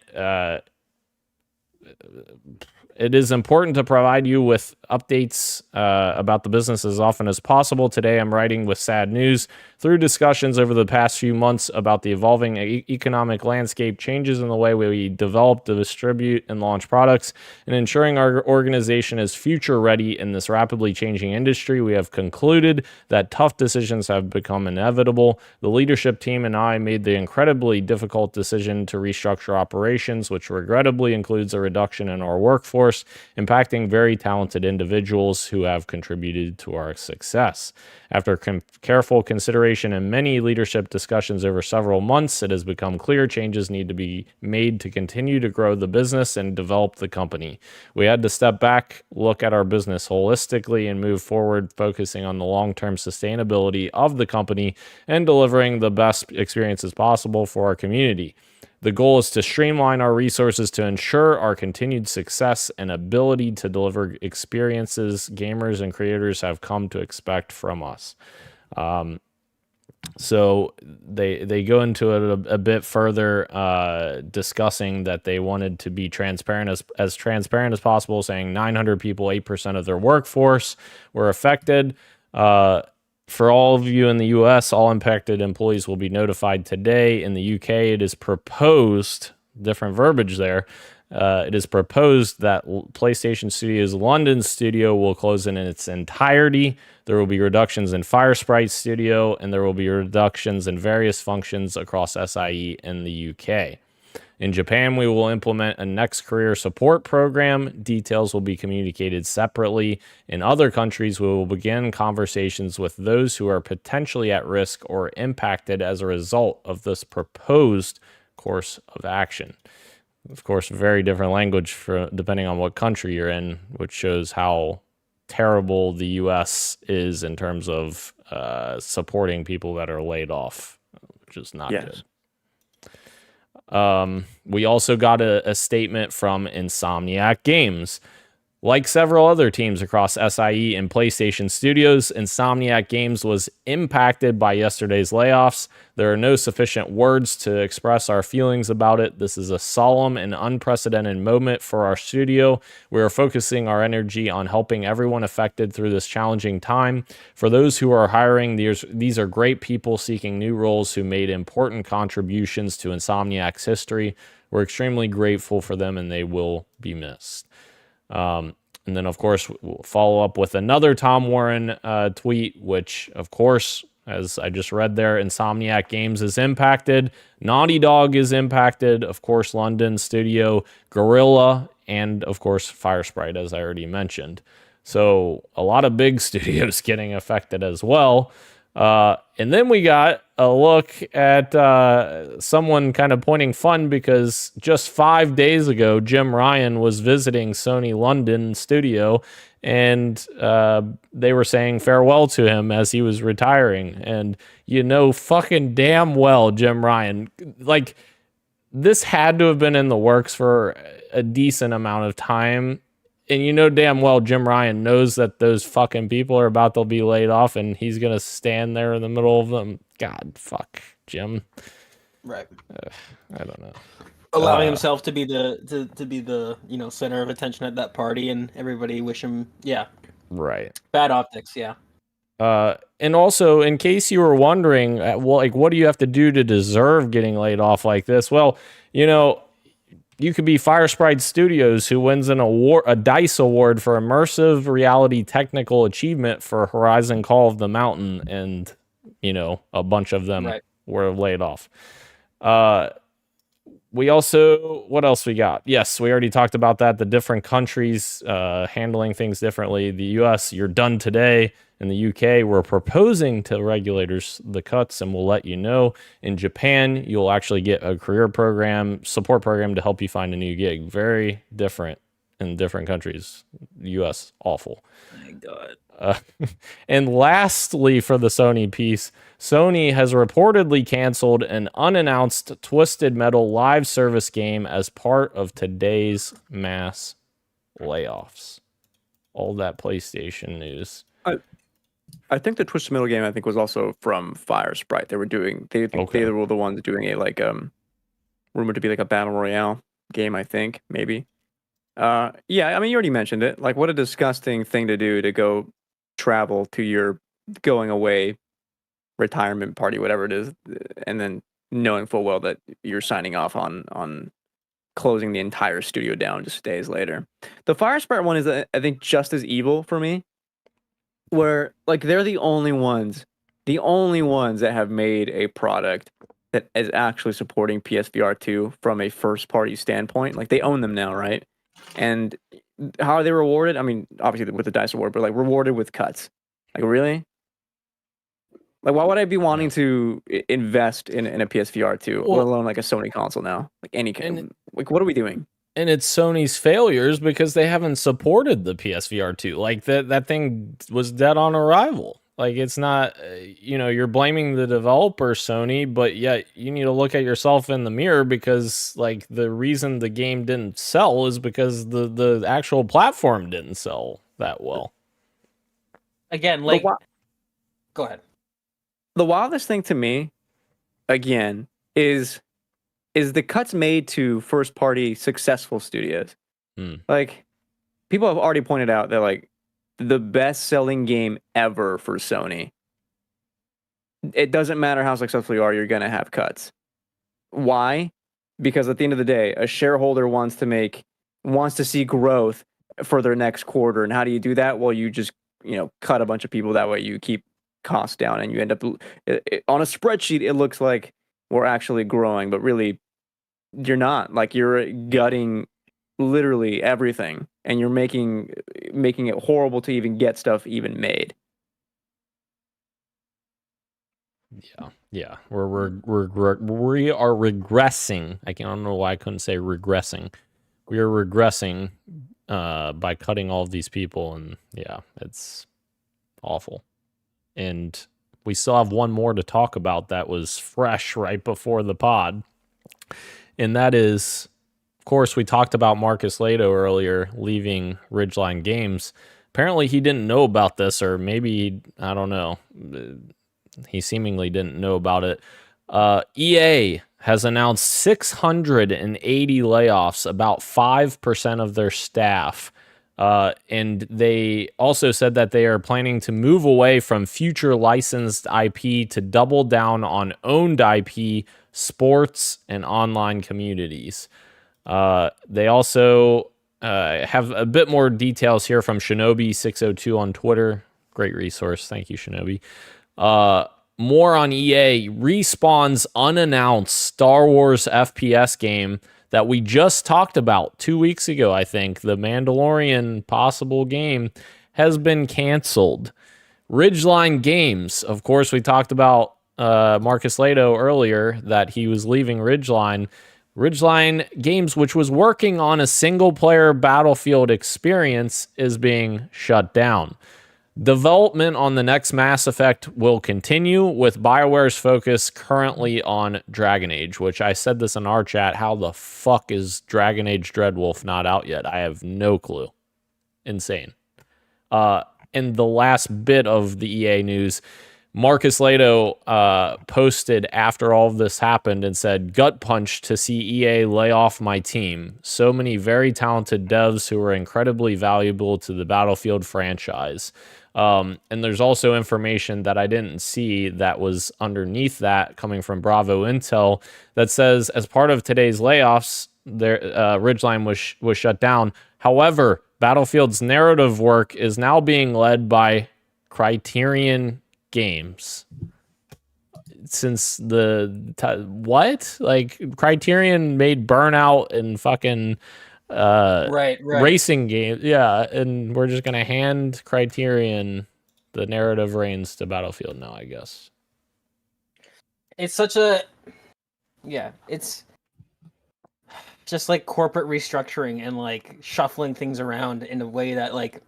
it is important to provide you with updates about the business as often as possible. Today, I'm writing with sad news. Through discussions over the past few months about the evolving economic landscape, changes in the way we develop, distribute, and launch products, and ensuring our organization is future ready in this rapidly changing industry, we have concluded that tough decisions have become inevitable. The leadership team and I made the incredibly difficult decision to restructure operations, which regrettably includes a reduction in our workforce, impacting very talented individuals who have contributed to our success. After careful consideration and many leadership discussions over several months, it has become clear changes need to be made to continue to grow the business and develop the company. We had to step back, look at our business holistically, and move forward, focusing on the long-term sustainability of the company and delivering the best experiences possible for our community. The goal is to streamline our resources to ensure our continued success and ability to deliver experiences gamers and creators have come to expect from us. So they go into it a bit further, discussing that they wanted to be transparent as transparent as possible, saying 900 people, 8% of their workforce were affected. For all of you in the US, all impacted employees will be notified today. In the UK, it is proposed, different verbiage there, it is proposed that PlayStation Studios' London studio will close in its entirety. There will be reductions in Firesprite Studio, and there will be reductions in various functions across SIE in the UK. In Japan, we will implement a next career support program. Details will be communicated separately. In other countries, we will begin conversations with those who are potentially at risk or impacted as a result of this proposed course of action. Of course, very different language depending on what country you're in, which shows how terrible the US is in terms of supporting people that are laid off. which is not
Yes.
good. We also got a statement from Insomniac Games. Like several other teams across SIE and PlayStation Studios, Insomniac Games was impacted by yesterday's layoffs. There are no sufficient words to express our feelings about it. This is a solemn and unprecedented moment for our studio. We are focusing our energy on helping everyone affected through this challenging time. For those who are hiring, these are great people seeking new roles who made important contributions to Insomniac's history. We're extremely grateful for them, and they will be missed. And then, of course, we'll follow up with another Tom Warren tweet, which, of course, as I just read there, Insomniac Games is impacted. Naughty Dog is impacted. Of course, London Studio, Guerrilla, and, of course, Firesprite, as I already mentioned. So a lot of big studios getting affected as well. And then we got a look at someone kind of pointing fun because just 5 days ago, Jim Ryan was visiting Sony London studio, and they were saying farewell to him as he was retiring. And you know fucking damn well, Jim Ryan, like, this had to have been in the works for a decent amount of time. And you know damn well Jim Ryan knows that those fucking people are about to be laid off, and he's going to stand there in the middle of them. God, fuck, Jim.
Right.
I don't know.
Allowing himself to be the center of attention at that party, and everybody wish him
Right.
bad optics. Yeah.
And also, in case you were wondering, what do you have to do to deserve getting laid off like this? Well, you could be Firesprite Studios, who wins a DICE award for immersive reality technical achievement for Horizon Call of the Mountain, and a bunch of them were laid off. We also, what else we got? Yes, we already talked about that. The different countries handling things differently. The U.S., you're done today. In the UK, we're proposing to regulators the cuts, and we'll let you know. In Japan, you'll actually get a career program, support program to help you find a new gig. Very different in different countries. The US, awful.
My God.
And lastly, for the Sony piece, Sony has reportedly canceled an unannounced Twisted Metal live service game as part of today's mass layoffs. All that PlayStation news.
I think the Twisted Metal game was also from Firesprite. They were the ones doing a rumored to be like a battle royale game, I think, maybe. Yeah, I mean, you already mentioned it. Like, what a disgusting thing to do, to go travel to your going away retirement party, whatever it is, and then knowing full well that you're signing off on closing the entire studio down just days later. The Firesprite one is, I think, just as evil for me, where like they're the only ones that have made a product that is actually supporting PSVR 2 from a first party standpoint. Like, they own them now, right? And how are they rewarded? I mean, obviously with the DICE award, but like rewarded with cuts. Like, really? Like, why would I be wanting to invest in a PSVR 2, let alone like a Sony console now? Like, like, what are we doing?
And it's Sony's failures because they haven't supported the PSVR 2. Like, that thing was dead on arrival. Like, it's not, you're blaming the developer, Sony, but yet you need to look at yourself in the mirror, because like the reason the game didn't sell is because the actual platform didn't sell that well.
Again, like, go ahead.
The wildest thing to me, again, is the cuts made to first party successful studios. Like, people have already pointed out that like the best selling game ever for Sony, it doesn't matter how successful you are, you're going to have cuts. Why? Because at the end of the day, a shareholder wants to see growth for their next quarter. And how do you do that? Well, you just, cut a bunch of people. That way you keep costs down, and you end up on a spreadsheet, it looks like we're actually growing, but really you're not. Like, you're gutting literally everything, and you're making it horrible to even get stuff even made.
Yeah. We are regressing. I don't know why I couldn't say regressing. We are regressing by cutting all of these people, and yeah, it's awful. And we still have one more to talk about that was fresh right before the pod. And that is, of course, we talked about Marcus Lehto earlier leaving Ridgeline Games. Apparently he didn't know about this, or maybe, I don't know. He seemingly didn't know about it. EA has announced 680 layoffs, about 5% of their staff. And they also said that they are planning to move away from future licensed IP to double down on owned IP, sports, and online communities. They also have a bit more details here from Shinobi602 on Twitter. Great resource. Thank you, Shinobi. More on EA. Respawn's unannounced Star Wars FPS game that we just talked about 2 weeks ago, I think, the Mandalorian possible game, has been canceled. Ridgeline Games, of course, we talked about Marcus Lehto earlier, that he was leaving Ridgeline. Ridgeline Games, which was working on a single-player Battlefield experience, is being shut down. Development on the next Mass Effect will continue, with BioWare's focus currently on Dragon Age, which I said this in our chat. How the fuck is Dragon Age Dreadwolf not out yet? I have no clue. Insane. And the last bit of the EA news, Marcus Lehto posted after all of this happened and said, "Gut punch to see EA lay off my team. So many very talented devs who are incredibly valuable to the Battlefield franchise." And there's also information that I didn't see that was underneath that coming from Bravo Intel that says, as part of today's layoffs, their Ridgeline was shut down. However, Battlefield's narrative work is now being led by Criterion Games. Since what? Like, Criterion made Burnout and fucking
Right.
racing games. Yeah, and we're just gonna hand Criterion the narrative reins to Battlefield now, I guess.
It's such a, yeah, it's just like corporate restructuring and like shuffling things around in a way that like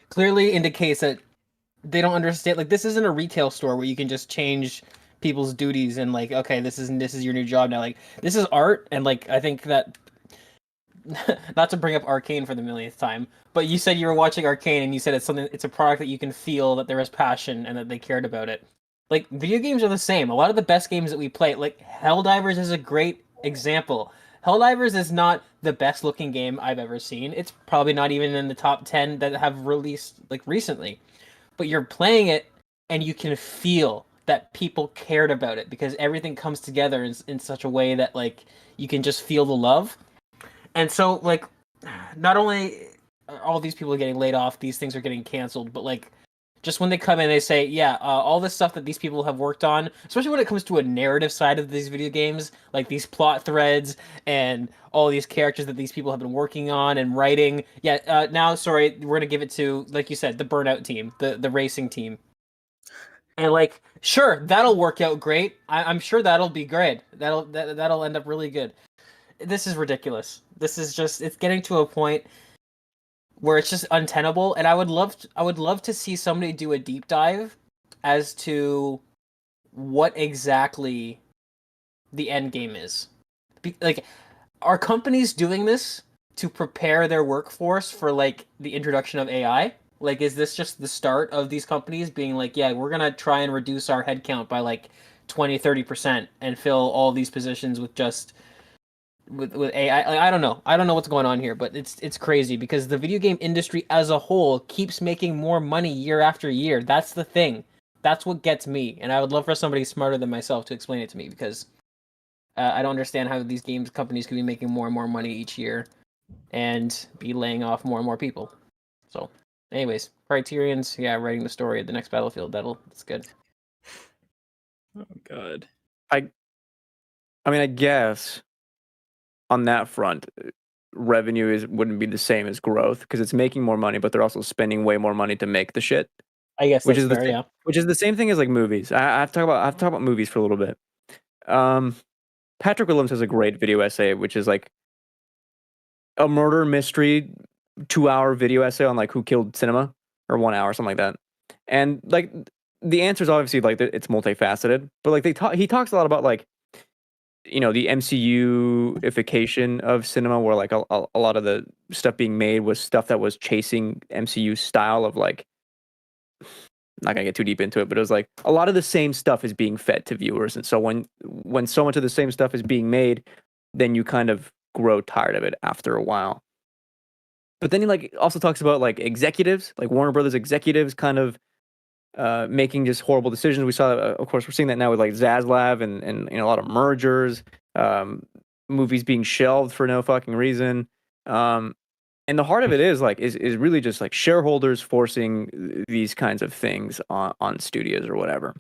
clearly indicates that they don't understand. Like, this isn't a retail store where you can just change people's duties and like, okay, this is your new job now. Like, this is art, and like I think that not to bring up Arcane for the millionth time, but you said you were watching Arcane and you said it's a product that you can feel that there is passion and that they cared about it. Like, video games are the same. A lot of the best games that we play, like Helldivers is a great example. Helldivers is not the best looking game I've ever seen. It's probably not even in the top 10 that have released like recently. But you're playing it and you can feel that people cared about it because everything comes together in such a way that like you can just feel the love. And so, like, not only are all these people getting laid off, these things are getting canceled, but, like, just when they come in, they say, yeah, all this stuff that these people have worked on, especially when it comes to a narrative side of these video games, like these plot threads and all these characters that these people have been working on and writing. Yeah, now, sorry, we're going to give it to, like you said, the Burnout team, the racing team. And, like, sure, that'll work out great. I'm sure that'll be great. That'll end up really good. This is ridiculous. This is just, it's getting to a point where it's just untenable, and I would love to see somebody do a deep dive as to what exactly the end game is. Like, are companies doing this to prepare their workforce for like the introduction of AI? Like, is this just the start of these companies being like, yeah, we're gonna try and reduce our headcount by like 20-30% and fill all these positions with just with AI? Like, I don't know what's going on here, but it's crazy because the video game industry as a whole keeps making more money year after year. That's the thing. That's what gets me, and I would love for somebody smarter than myself to explain it to me because I don't understand how these games companies could be making more and more money each year and be laying off more and more people. So, anyways, Criterion's writing the story of the next Battlefield. That's good.
Oh god.
I mean, I guess on that front, revenue wouldn't be the same as growth because it's making more money, but they're also spending way more money to make the shit.
I guess
Which
that's
is
fair,
which is the same thing as like movies. I have to talk about movies for a little bit. Patrick Willems has a great video essay, which is like a murder mystery 2-hour video essay on like who killed cinema, or 1 hour, something like that. And like the answer is obviously like it's multifaceted, but like he talks a lot about like, you know, the MCU-ification of cinema, where like a lot of the stuff being made was stuff that was chasing MCU style of like, not gonna get too deep into it, but it was like a lot of the same stuff is being fed to viewers, and so when so much of the same stuff is being made, then you kind of grow tired of it after a while. But then he like also talks about like executives, like Warner Brothers executives, kind of making just horrible decisions. We saw, of course, we're seeing that now with like Zaslav and you know, a lot of mergers, movies being shelved for no fucking reason. And the heart of it is like is really just like shareholders forcing these kinds of things on studios or whatever.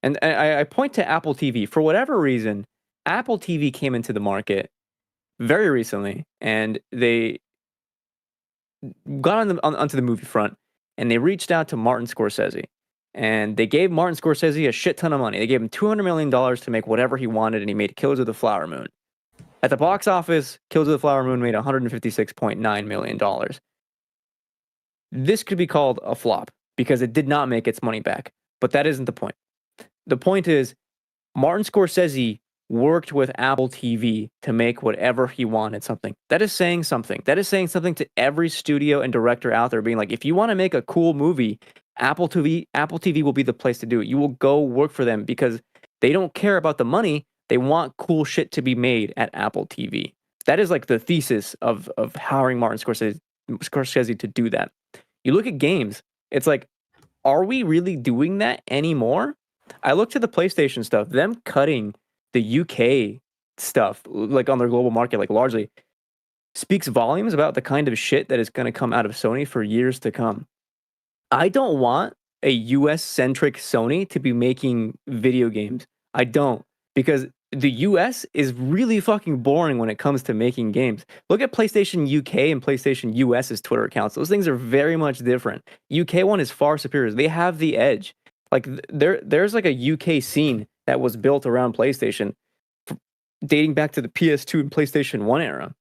And I point to Apple TV for whatever reason. Apple TV came into the market very recently, and they got onto the movie front, and they reached out to Martin Scorsese, and they gave Martin Scorsese a shit ton of money. They gave him $200 million to make whatever he wanted, and he made Killers of the Flower Moon. At the box office, Killers of the Flower Moon made $156.9 million. This could be called a flop because it did not make its money back. But that isn't the point. The point is, Martin Scorsese worked with Apple TV to make whatever he wanted something. That is saying something. That is saying something to every studio and director out there, being like, if you want to make a cool movie, Apple TV will be the place to do it. You will go work for them because they don't care about the money. They want cool shit to be made at Apple TV. That is like the thesis of hiring Martin Scorsese to do that. You look at games, it's like, are we really doing that anymore? I looked at the PlayStation stuff, them cutting the UK stuff, like on their global market, like largely, speaks volumes about the kind of shit that is going to come out of Sony for years to come. I don't want a US-centric Sony to be making video games. I don't, because the US is really fucking boring when it comes to making games. Look at PlayStation UK and PlayStation US's Twitter accounts. Those things are very much different. UK one is far superior. They have the edge. Like there's like a UK scene that was built around PlayStation dating back to the PS2 and PlayStation 1 era.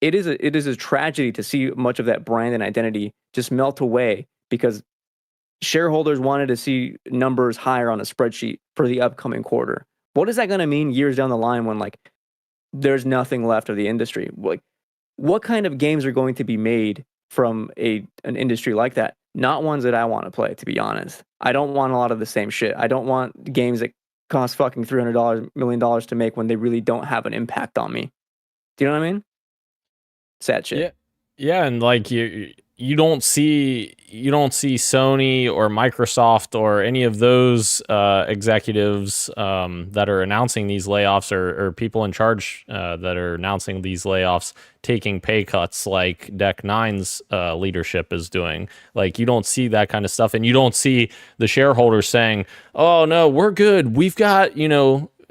It is a tragedy to see much of that brand and identity just melt away because shareholders wanted to see numbers higher on a spreadsheet for the upcoming quarter. What is that going to mean years down the line when like there's nothing left of the industry? Like, what kind of games are going to be made from an industry like that? Not ones that I want to play, to be honest. I don't want a lot of the same shit. I don't want games that cost fucking $300 million to make when they really don't have an impact on me. Do you know what I mean? Sad shit.
Yeah, and like you don't see Sony or Microsoft or any of those executives that are announcing these layoffs or people in charge that are announcing these layoffs taking pay cuts like Deck Nine's leadership is doing. Like, you don't see that kind of stuff, and you don't see the shareholders saying, "Oh no, we're good. We've got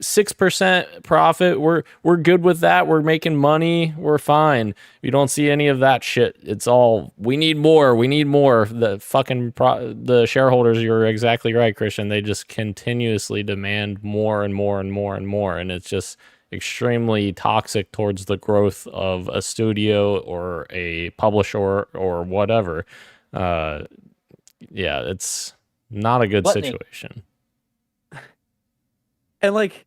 6% profit. We're good with that. We're making money. We're fine." You don't see any of that shit. It's all, we need more. We need more. The fucking the shareholders, you're exactly right, Christian. They just continuously demand more and more and more and more, and it's just extremely toxic towards the growth of a studio or a publisher or whatever. Yeah, it's not a good situation.
And like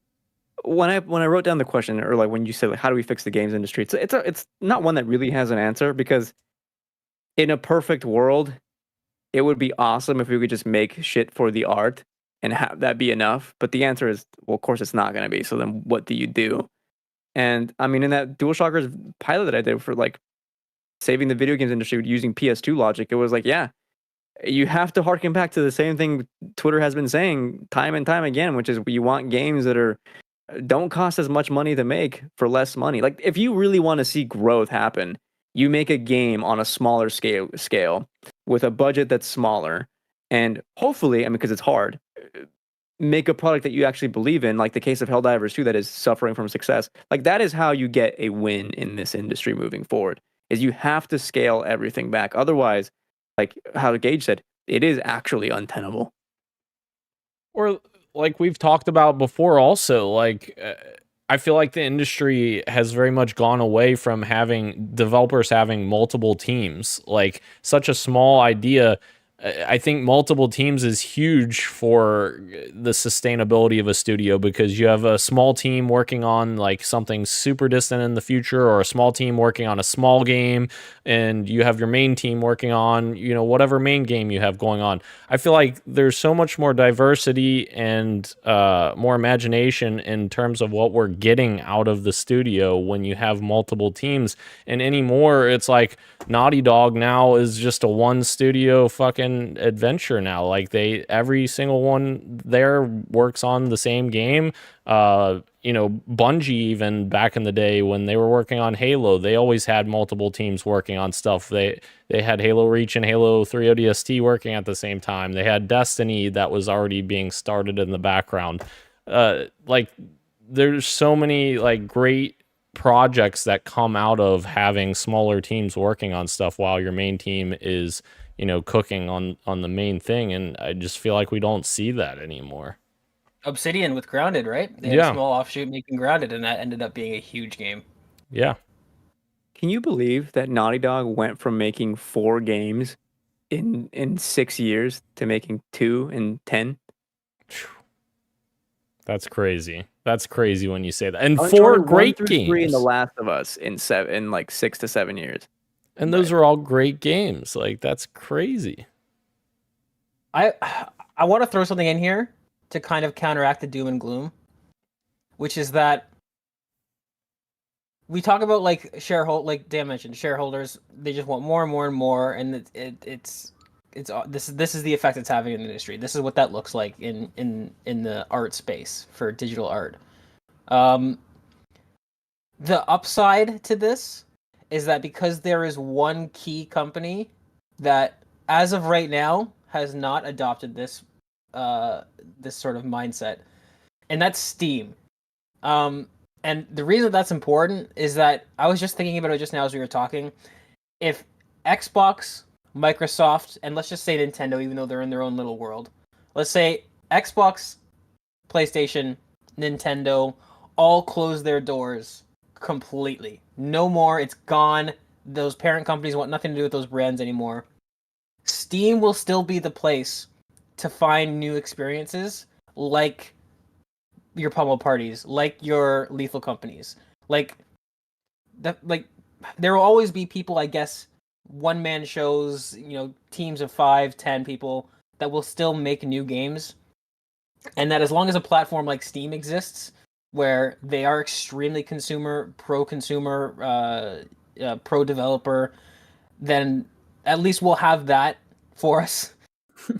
when I wrote down the question, or like when you said like, how do we fix the games industry? It's not one that really has an answer, because in a perfect world, it would be awesome if we could just make shit for the art and have that be enough. But the answer is, well, of course it's not going to be. So then what do you do? And I mean, in that DualShockers pilot that I did for like saving the video games industry using PS2 logic, it was like, yeah, you have to harken back to the same thing Twitter has been saying time and time again, which is you want games that don't cost as much money to make for less money. Like, if you really want to see growth happen, you make a game on a smaller scale with a budget that's smaller, and hopefully, I mean, because it's hard, make a product that you actually believe in, like the case of Helldivers 2 that is suffering from success. Like, that is how you get a win in this industry moving forward, is you have to scale everything back. Otherwise, like how Gage said, it is actually untenable.
Or like we've talked about before also, like I feel like the industry has very much gone away from having developers having multiple teams. Like, such a small idea I think multiple teams is huge for the sustainability of a studio, because you have a small team working on like something super distant in the future, or a small team working on a small game, and you have your main team working on, whatever main game you have going on. I feel like there's so much more diversity and more imagination in terms of what we're getting out of the studio when you have multiple teams. And anymore, it's like Naughty Dog now is just a one studio fucking adventure now. Like every single one there works on the same game. Bungie, even back in the day when they were working on Halo, they always had multiple teams working on stuff. They had Halo Reach and Halo 3 ODST working at the same time. They had Destiny that was already being started in the background. Like there's so many like great projects that come out of having smaller teams working on stuff while your main team is cooking on the main thing. And I just feel like we don't see that anymore.
Obsidian with Grounded, right? They had a small offshoot making Grounded, and that ended up being a huge game.
Yeah.
Can you believe that Naughty Dog went from making 4 games in 6 years to making 2 in 10?
That's crazy. That's crazy when you say that. And
Uncharted
4 great
1 through 3
games.
in The Last of Us in 6 to 7 years.
And those are all great games. Like, that's crazy.
I want to throw something in here to kind of counteract the doom and gloom, which is that we talk about like Dan mentioned, shareholders, they just want more and more and more, and this is the effect it's having in the industry. This is what that looks like in the art space for digital art. The upside to this is that because there is one key company that, as of right now, has not adopted this sort of mindset, and that's Steam. And the reason that's important is that I was just thinking about it just now as we were talking. If Xbox, Microsoft, and let's just say Nintendo, even though they're in their own little world, let's say Xbox, PlayStation, Nintendo all close their doors completely. No more. It's gone. Those parent companies want nothing to do with those brands anymore. Steam will still be the place to find new experiences, like your Pummel Parties, like your Lethal Companies. Like there will always be people, I guess, one-man shows, teams of 5, 10 people that will still make new games. And that as long as a platform like Steam exists, where they are extremely pro-consumer, pro-developer, then at least we'll have that for us.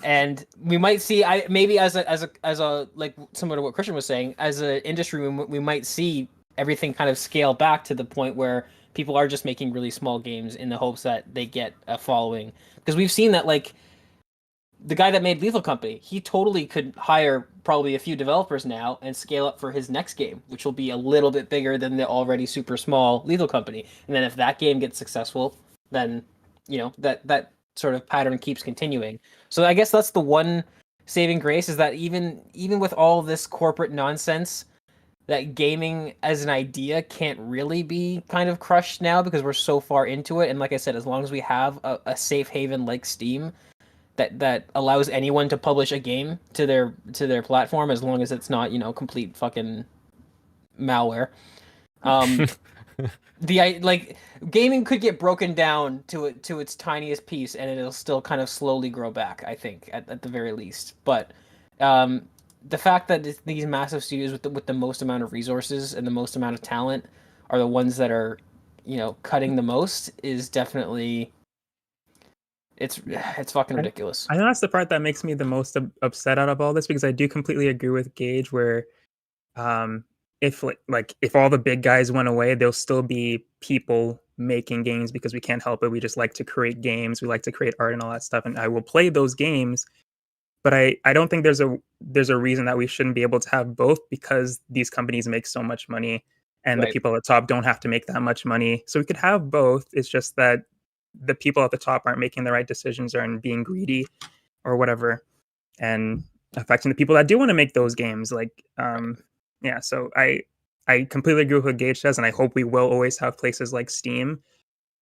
And we might see, maybe as a like similar to what Christian was saying, as an industry, we might see everything kind of scale back to the point where people are just making really small games in the hopes that they get a following. Because we've seen that, like, the guy that made Lethal Company, he totally could hire probably a few developers now and scale up for his next game, which will be a little bit bigger than the already super small Lethal Company. And then if that game gets successful, then, that sort of pattern keeps continuing. So I guess that's the one saving grace, is that even with all this corporate nonsense, that gaming as an idea can't really be kind of crushed now because we're so far into it. And like I said, as long as we have a safe haven like Steam that allows anyone to publish a game to their platform, as long as it's not, complete fucking malware. Gaming could get broken down to its tiniest piece, and it'll still kind of slowly grow back, I think, at the very least. But the fact that these massive studios with the most amount of resources and the most amount of talent are the ones that are, cutting the most is definitely, it's fucking ridiculous.
I know that's the part that makes me the most upset out of all this, because I do completely agree with Gage where if all the big guys went away, there'll still be people making games because we can't help it. We just like to create games. We like to create art and all that stuff. And I will play those games, but I don't think there's a reason that we shouldn't be able to have both, because these companies make so much money and
Right.
the people at the top don't have to make that much money. So we could have both. It's just that the people at the top aren't making the right decisions or and being greedy or whatever, and affecting the people that do want to make those games. Yeah, so I completely agree with what Gage says, and I hope we will always have places like Steam.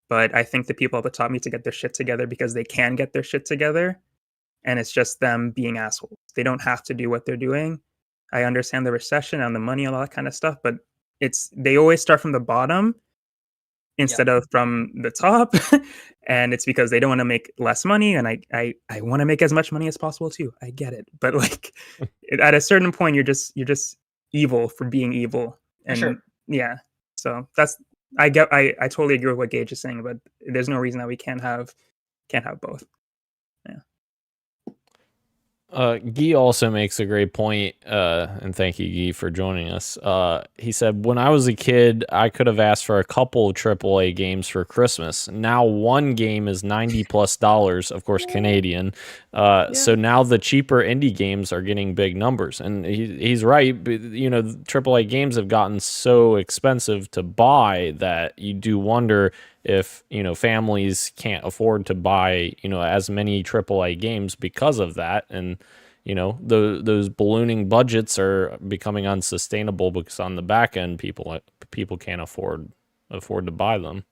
But I think the people at the top need to get their shit together, because they can get their shit together. and it's just them being assholes. They don't have to do what they're doing. I understand the recession and the money and all that kind of stuff, but they always start from the bottom instead of from the top. And it's because they don't want to make less money, and I want to make as much money as possible too. I get it, but like at a certain point you're just evil for being evil. And
Sure.
Yeah, so that's I totally agree with what Gage is saying, but there's no reason that we can't have both.
Guy also makes a great point, and thank you, Guy, for joining us. He said, when I was a kid, I could have asked for a couple of AAA games for Christmas. Now one game is $90+, of course, Canadian. So now the cheaper indie games are getting big numbers. And he's right. But, you know, AAA games have gotten so expensive to buy that you do wonder if, you know, families can't afford to buy, you know, as many AAA games because of that. And, you know, those ballooning budgets are becoming unsustainable because on the back end, people can't afford to buy them.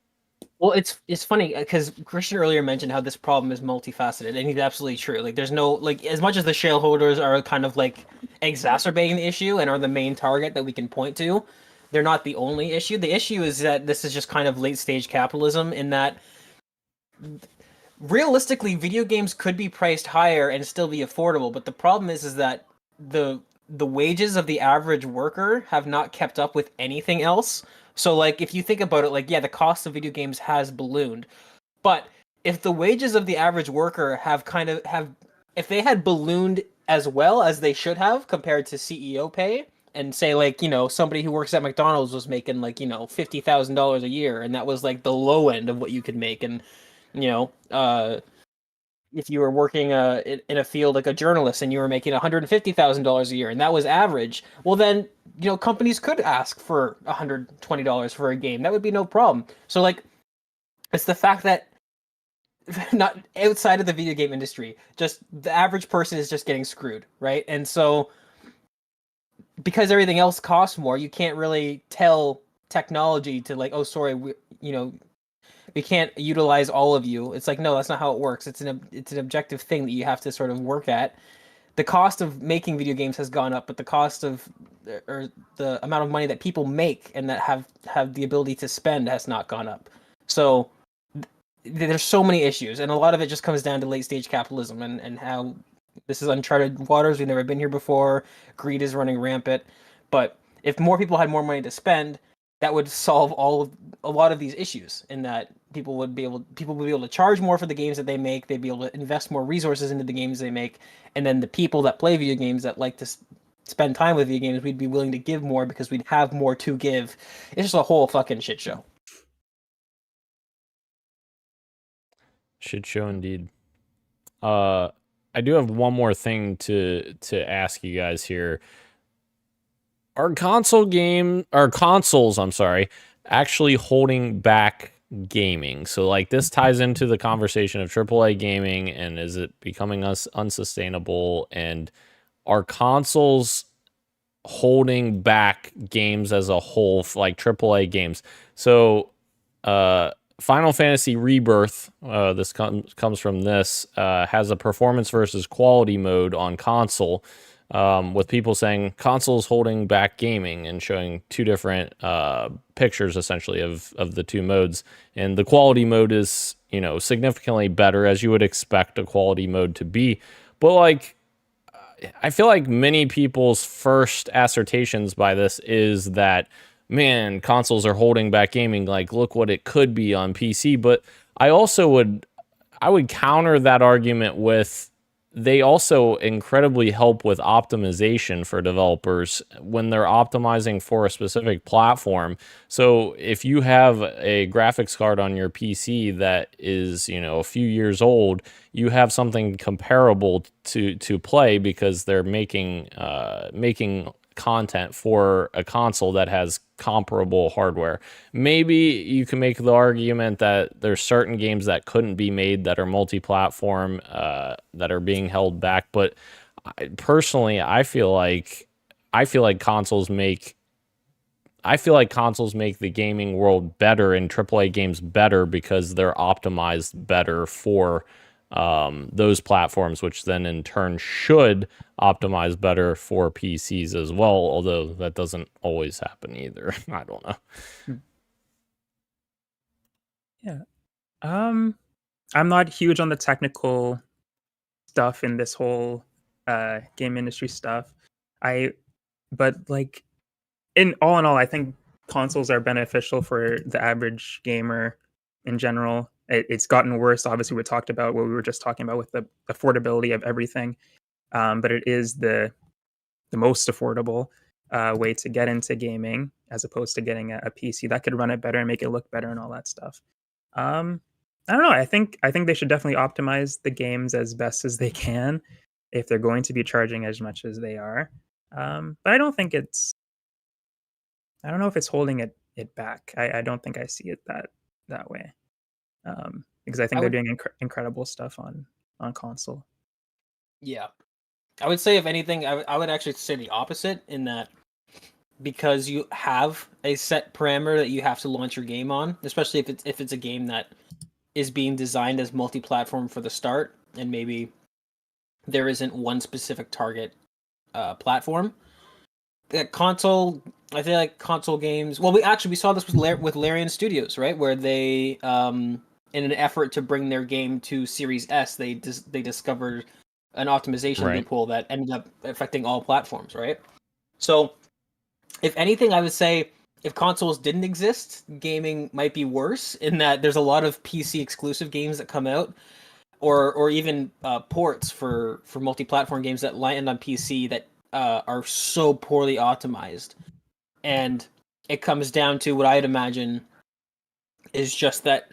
Well, it's funny because Christian earlier mentioned how this problem is multifaceted, and he's absolutely true. Like, there's no, like, as much as the shareholders are kind of like exacerbating the issue and are the main target that we can point to, they're not the only issue. The issue is that this is just kind of late stage capitalism, in that realistically video games could be priced higher and still be affordable, but the problem is that the wages of the average worker have not kept up with anything else. So like, if you think about it, like, yeah, the cost of video games has ballooned, but if the wages of the average worker if they had ballooned as well as they should have compared to CEO pay, and say, like, you know, somebody who works at McDonald's was making, like, you know, $50,000 a year, and that was like the low end of what you could make, and, you know, if you were working in a field like a journalist and you were making $150,000 a year, and that was average, well then, you know, companies could ask for $120 for a game. That would be no problem. So like, it's the fact that not outside of the video game industry, just the average person is just getting screwed, right? And so because everything else costs more, you can't really tell technology to, like, oh, sorry, we can't utilize all of you. It's like, no, that's not how it works. It's an objective thing that you have to sort of work at. The cost of making video games has gone up, but the cost of, or the amount of money that people make and that have the ability to spend has not gone up. So there's so many issues, and a lot of it just comes down to late stage capitalism and how this is uncharted waters. We've never been here before. Greed is running rampant. But if more people had more money to spend, that would solve a lot of these issues, in that people would be able to charge more for the games that they make. They'd be able to invest more resources into the games they make, and then the people that play video games, that like to spend time with video games, we'd be willing to give more because we'd have more to give. It's just a whole fucking shit show.
Shit show indeed. I do have one more thing to ask you guys here. Are consoles, I'm sorry, actually holding back gaming? So like, this ties into the conversation of AAA gaming, and is it becoming unsustainable? And are consoles holding back games as a whole, like AAA games? So Final Fantasy Rebirth, this comes from this, has a performance versus quality mode on console, with people saying console's holding back gaming, and showing two different pictures essentially of the two modes. And the quality mode is, you know, significantly better, as you would expect a quality mode to be. But like, I feel like many people's first assertions by this is that, man, consoles are holding back gaming. Like, look what it could be on PC. But I would counter that argument with, they also incredibly help with optimization for developers when they're optimizing for a specific platform. So if you have a graphics card on your PC that is, you know, a few years old, you have something comparable to play, because they're making content for a console that has comparable hardware. Maybe you can make the argument that there's certain games that couldn't be made that are multi-platform, that are being held back. But personally, I feel like consoles make the gaming world better, and AAA games better, because they're optimized better for those platforms, which then in turn should optimize better for PCs as well, although that doesn't always happen either. I don't know.
Yeah. I'm not huge on the technical stuff in this whole game industry stuff. But like in all, I think consoles are beneficial for the average gamer in general. It's gotten worse. Obviously, we talked about what we were just talking about with the affordability of everything. But it is the most affordable way to get into gaming, as opposed to getting a PC that could run it better and make it look better and all that stuff. I don't know. I think they should definitely optimize the games as best as they can if they're going to be charging as much as they are. But I don't think I don't know if it's holding it back. I don't think I see it that way. Because I think they're doing incredible stuff on console.
Yeah. I would say, if anything, I would actually say the opposite, in that because you have a set parameter that you have to launch your game on, especially if it's a game that is being designed as multi-platform for the start, and maybe there isn't one specific target platform. Console, I feel like console games. Well, we saw this with Larian Studios, right? Where they, in an effort to bring their game to Series S, they discovered an optimization loophole that ended up affecting all platforms, right? So, if anything, I would say if consoles didn't exist, gaming might be worse, in that there's a lot of PC exclusive games that come out, or even ports for multi-platform games that land on PC that are so poorly optimized. And it comes down to what I'd imagine is just that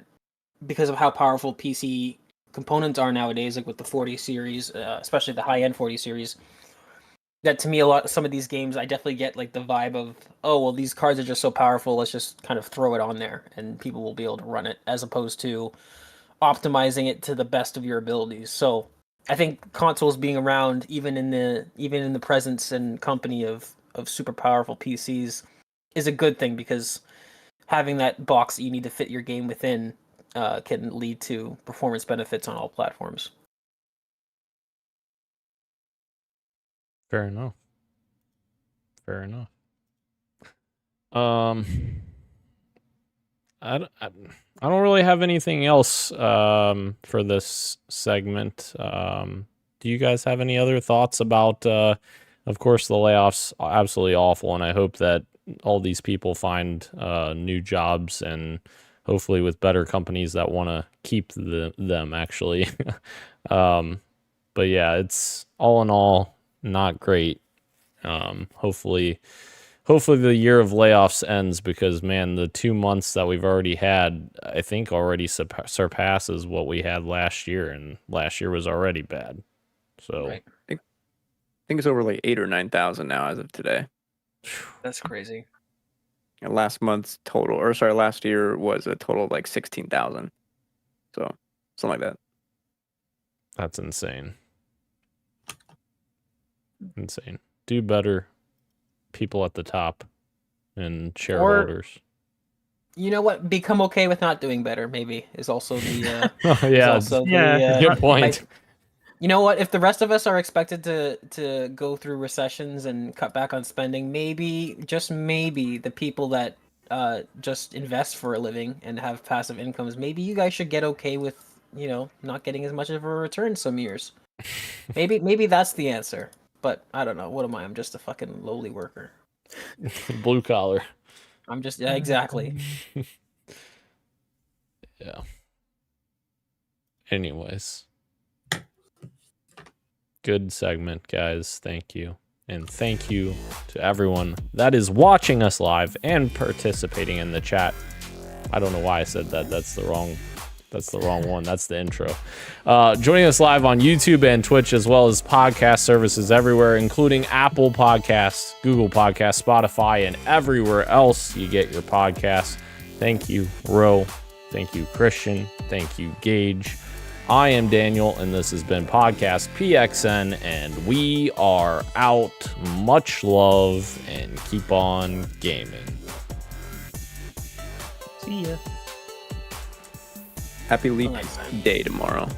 because of how powerful PC components are nowadays, like with the 40 series, especially the high-end 40 series, that to me, some of these games, I definitely get like the vibe of, oh, well, these cards are just so powerful, let's just kind of throw it on there and people will be able to run it, as opposed to optimizing it to the best of your abilities. So I think consoles being around, even in the presence and company of super powerful PCs, is a good thing, because having that box that you need to fit your game within can lead to performance benefits on all platforms.
Fair enough. I don't really have anything else for this segment. Do you guys have any other thoughts about, of course, the layoffs? Absolutely awful, and I hope that all these people find new jobs, and hopefully with better companies that want to keep them, actually. But yeah, it's all in all not great. Hopefully the year of layoffs ends, because man, the 2 months that we've already had, I think already surpasses what we had last year, and last year was already bad. So
Right.
I think it's over like 8,000 or 9,000 now as of today.
That's crazy.
And last year was a total of like 16,000. So something like that.
that's insane. Do better, people at the top and shareholders.
You know what? Become okay with not doing better, maybe, is also the
Good point.
like, you know what? If the rest of us are expected to go through recessions and cut back on spending, maybe, just maybe, the people that just invest for a living and have passive incomes, maybe you guys should get okay with, not getting as much of a return some years. Maybe that's the answer. But I don't know. What am I? I'm just a fucking lowly worker.
Blue collar.
I'm just, yeah, exactly.
Yeah. Anyways. Good segment, guys. Thank you. And thank you to everyone that is watching us live and participating in the chat. I don't know why I said that. That's the wrong one. That's the intro. Joining us live on YouTube and Twitch, as well as podcast services everywhere, including Apple Podcasts, Google Podcasts, Spotify, and everywhere else you get your podcasts. Thank you, Ro. Thank you, Christian. Thank you, Gage. I am Daniel, and this has been Podcast PXN, and we are out. Much love, and keep on gaming.
See ya.
Happy Leap Day tomorrow.